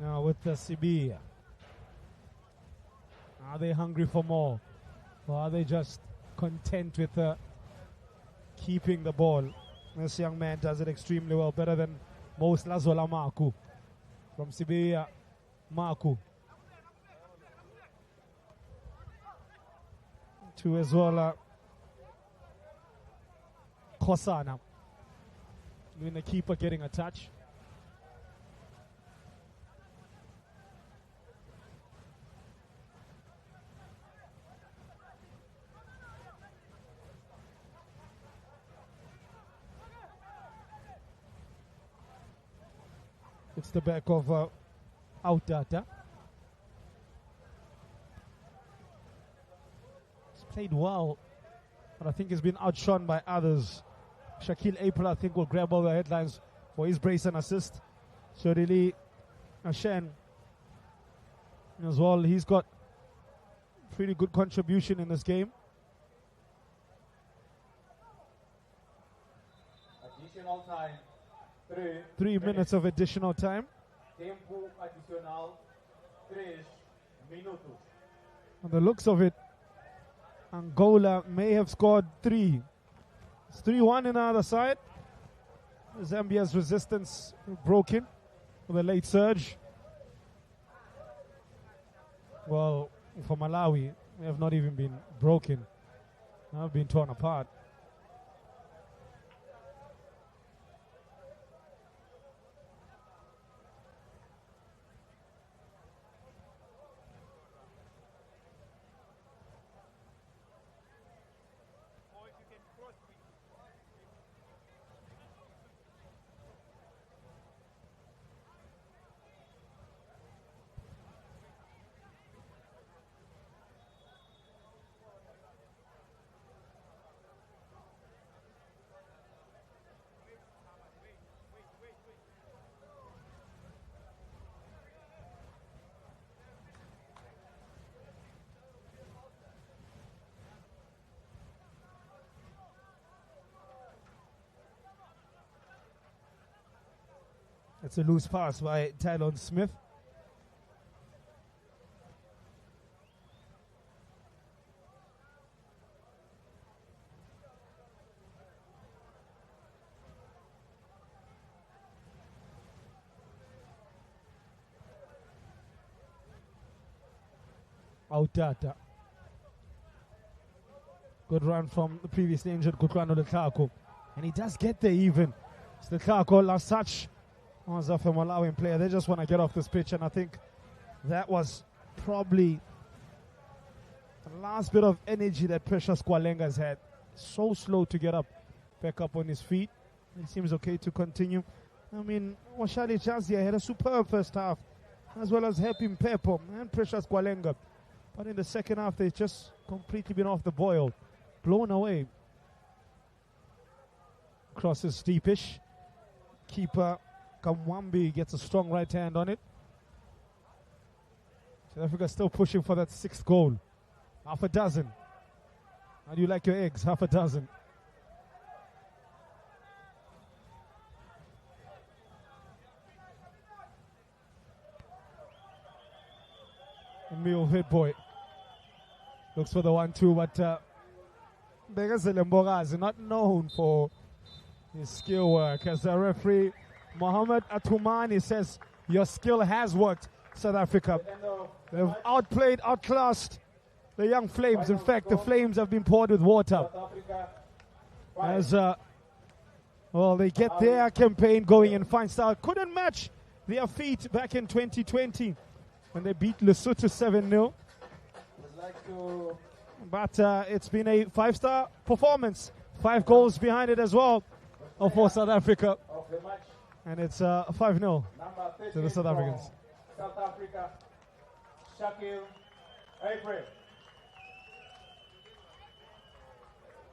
Now with the Sibia, are they hungry for more, or are they just content with keeping the ball? This young man does it extremely well, better than most. Lazola Maku from Sibia. Maku to Ezola Kosana, when the keeper getting a touch. It's the back of out data. He's played well, but I think he's been outshone by others. Shaquille April, I think, will grab all the headlines for his brace and assist. So really, Ashen as well. He's got pretty good contribution in this game. Additional time. 3 minutes of additional time. Tempo adicional 3 minutos. On the looks of it, Angola may have scored 3. It's 3-1 in the other side. Zambia's resistance broken with a late surge. Well, for Malawi, they have not even been broken. They have been torn apart. It's a loose pass by Tylon Smith. Outdata. Good run from the previously injured Kukrano Lekako. And he does get there even. It's Lekako, last touch. Was off a Malawian player. They just want to get off this pitch, and I think that was probably the last bit of energy that Precious Kwalenga's had. So slow to get up, back up on his feet. It seems okay to continue. I mean, Washali Chazia had a superb first half, as well as helping Pepo and Precious Kwalenga. But in the second half, they've just completely been off the boil, blown away. Crosses steepish. Keeper Kamwambi gets a strong right hand on it. South Africa still pushing for that 6th goal. Half a dozen. How do you like your eggs? Half a dozen. Emil Hit-Boy looks for the 1-2, but Begazile Mbogazi not known for his skill work. As the referee Mohamed Atumani says, your skill has worked, South Africa. They've outplayed, outclassed the young Flames. In fact, the Flames have been poured with water. As well, they get their campaign going in fine style. Couldn't match their feat back in 2020 when they beat Lesotho 7-0. But it's been a 5-star performance. 5 goals behind it as well for South Africa. And it's 5-0 to the South Africans. South Africa, Shakil April.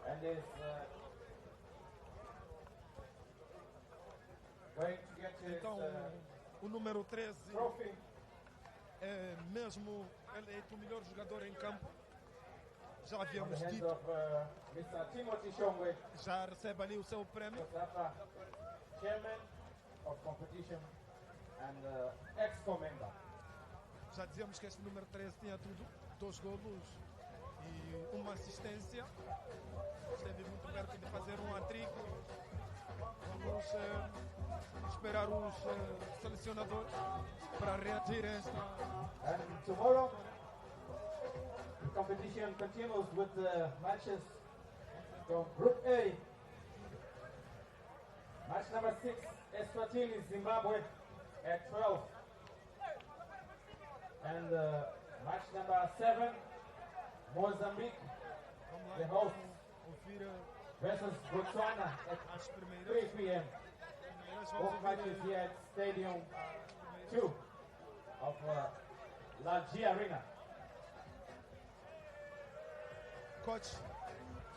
And is going to get his o número 13 trophy. é mesmo eleito o melhor jogador em campo. Já havíamos Hands dito, of Mr. Timothy Shongwe, já recebe ali o seu prémio. COSAFA chairman of competition and ex-co member. Já dizíamos que este número 13 tinha tudo, 2 golos e uma assistência. Esteve muito perto de fazer um hat-trick. Vamos esperar os selecionadores para reagir a esta. And tomorrow, the competition continues with the matches from Group A. Match number 6, Eswatini, Zimbabwe at 12. And match number 7, Mozambique, the host, versus Botswana at 3 p.m. Both matches here at Stadium 2 of La G Arena. Coach,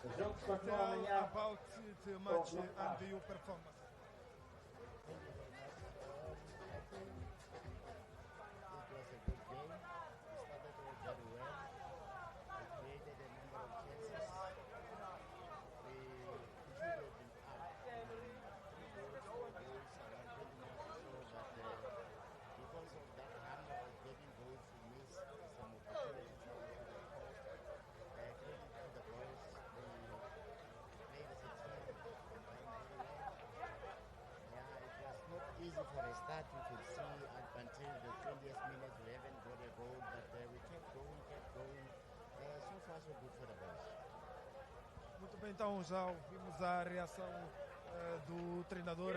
The jogos tell continuam amanhã. about the match and your performance. It was a good game. Então já ouvimos a reação do treinador.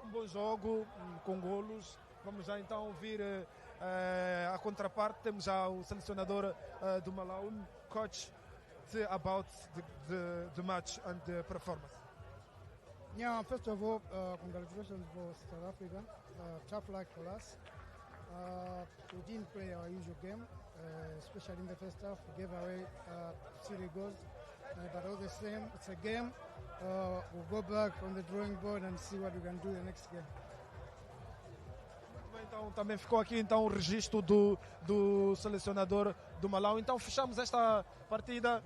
Um bom jogo, com golos. Vamos já então ouvir a contraparte. Temos já o selecionador do Malawi, coach, about the match and the performance. Yeah, first of all, congratulations for South Africa. Tough luck for us. We didn't play our usual game, especially in the first half. We gave away 3 goals. But all the same, it's a game. We'll go back on the drawing board and see what we can do the next game. Então também ficou aqui então o registro do selecionador do Malawi. Então fechamos esta partida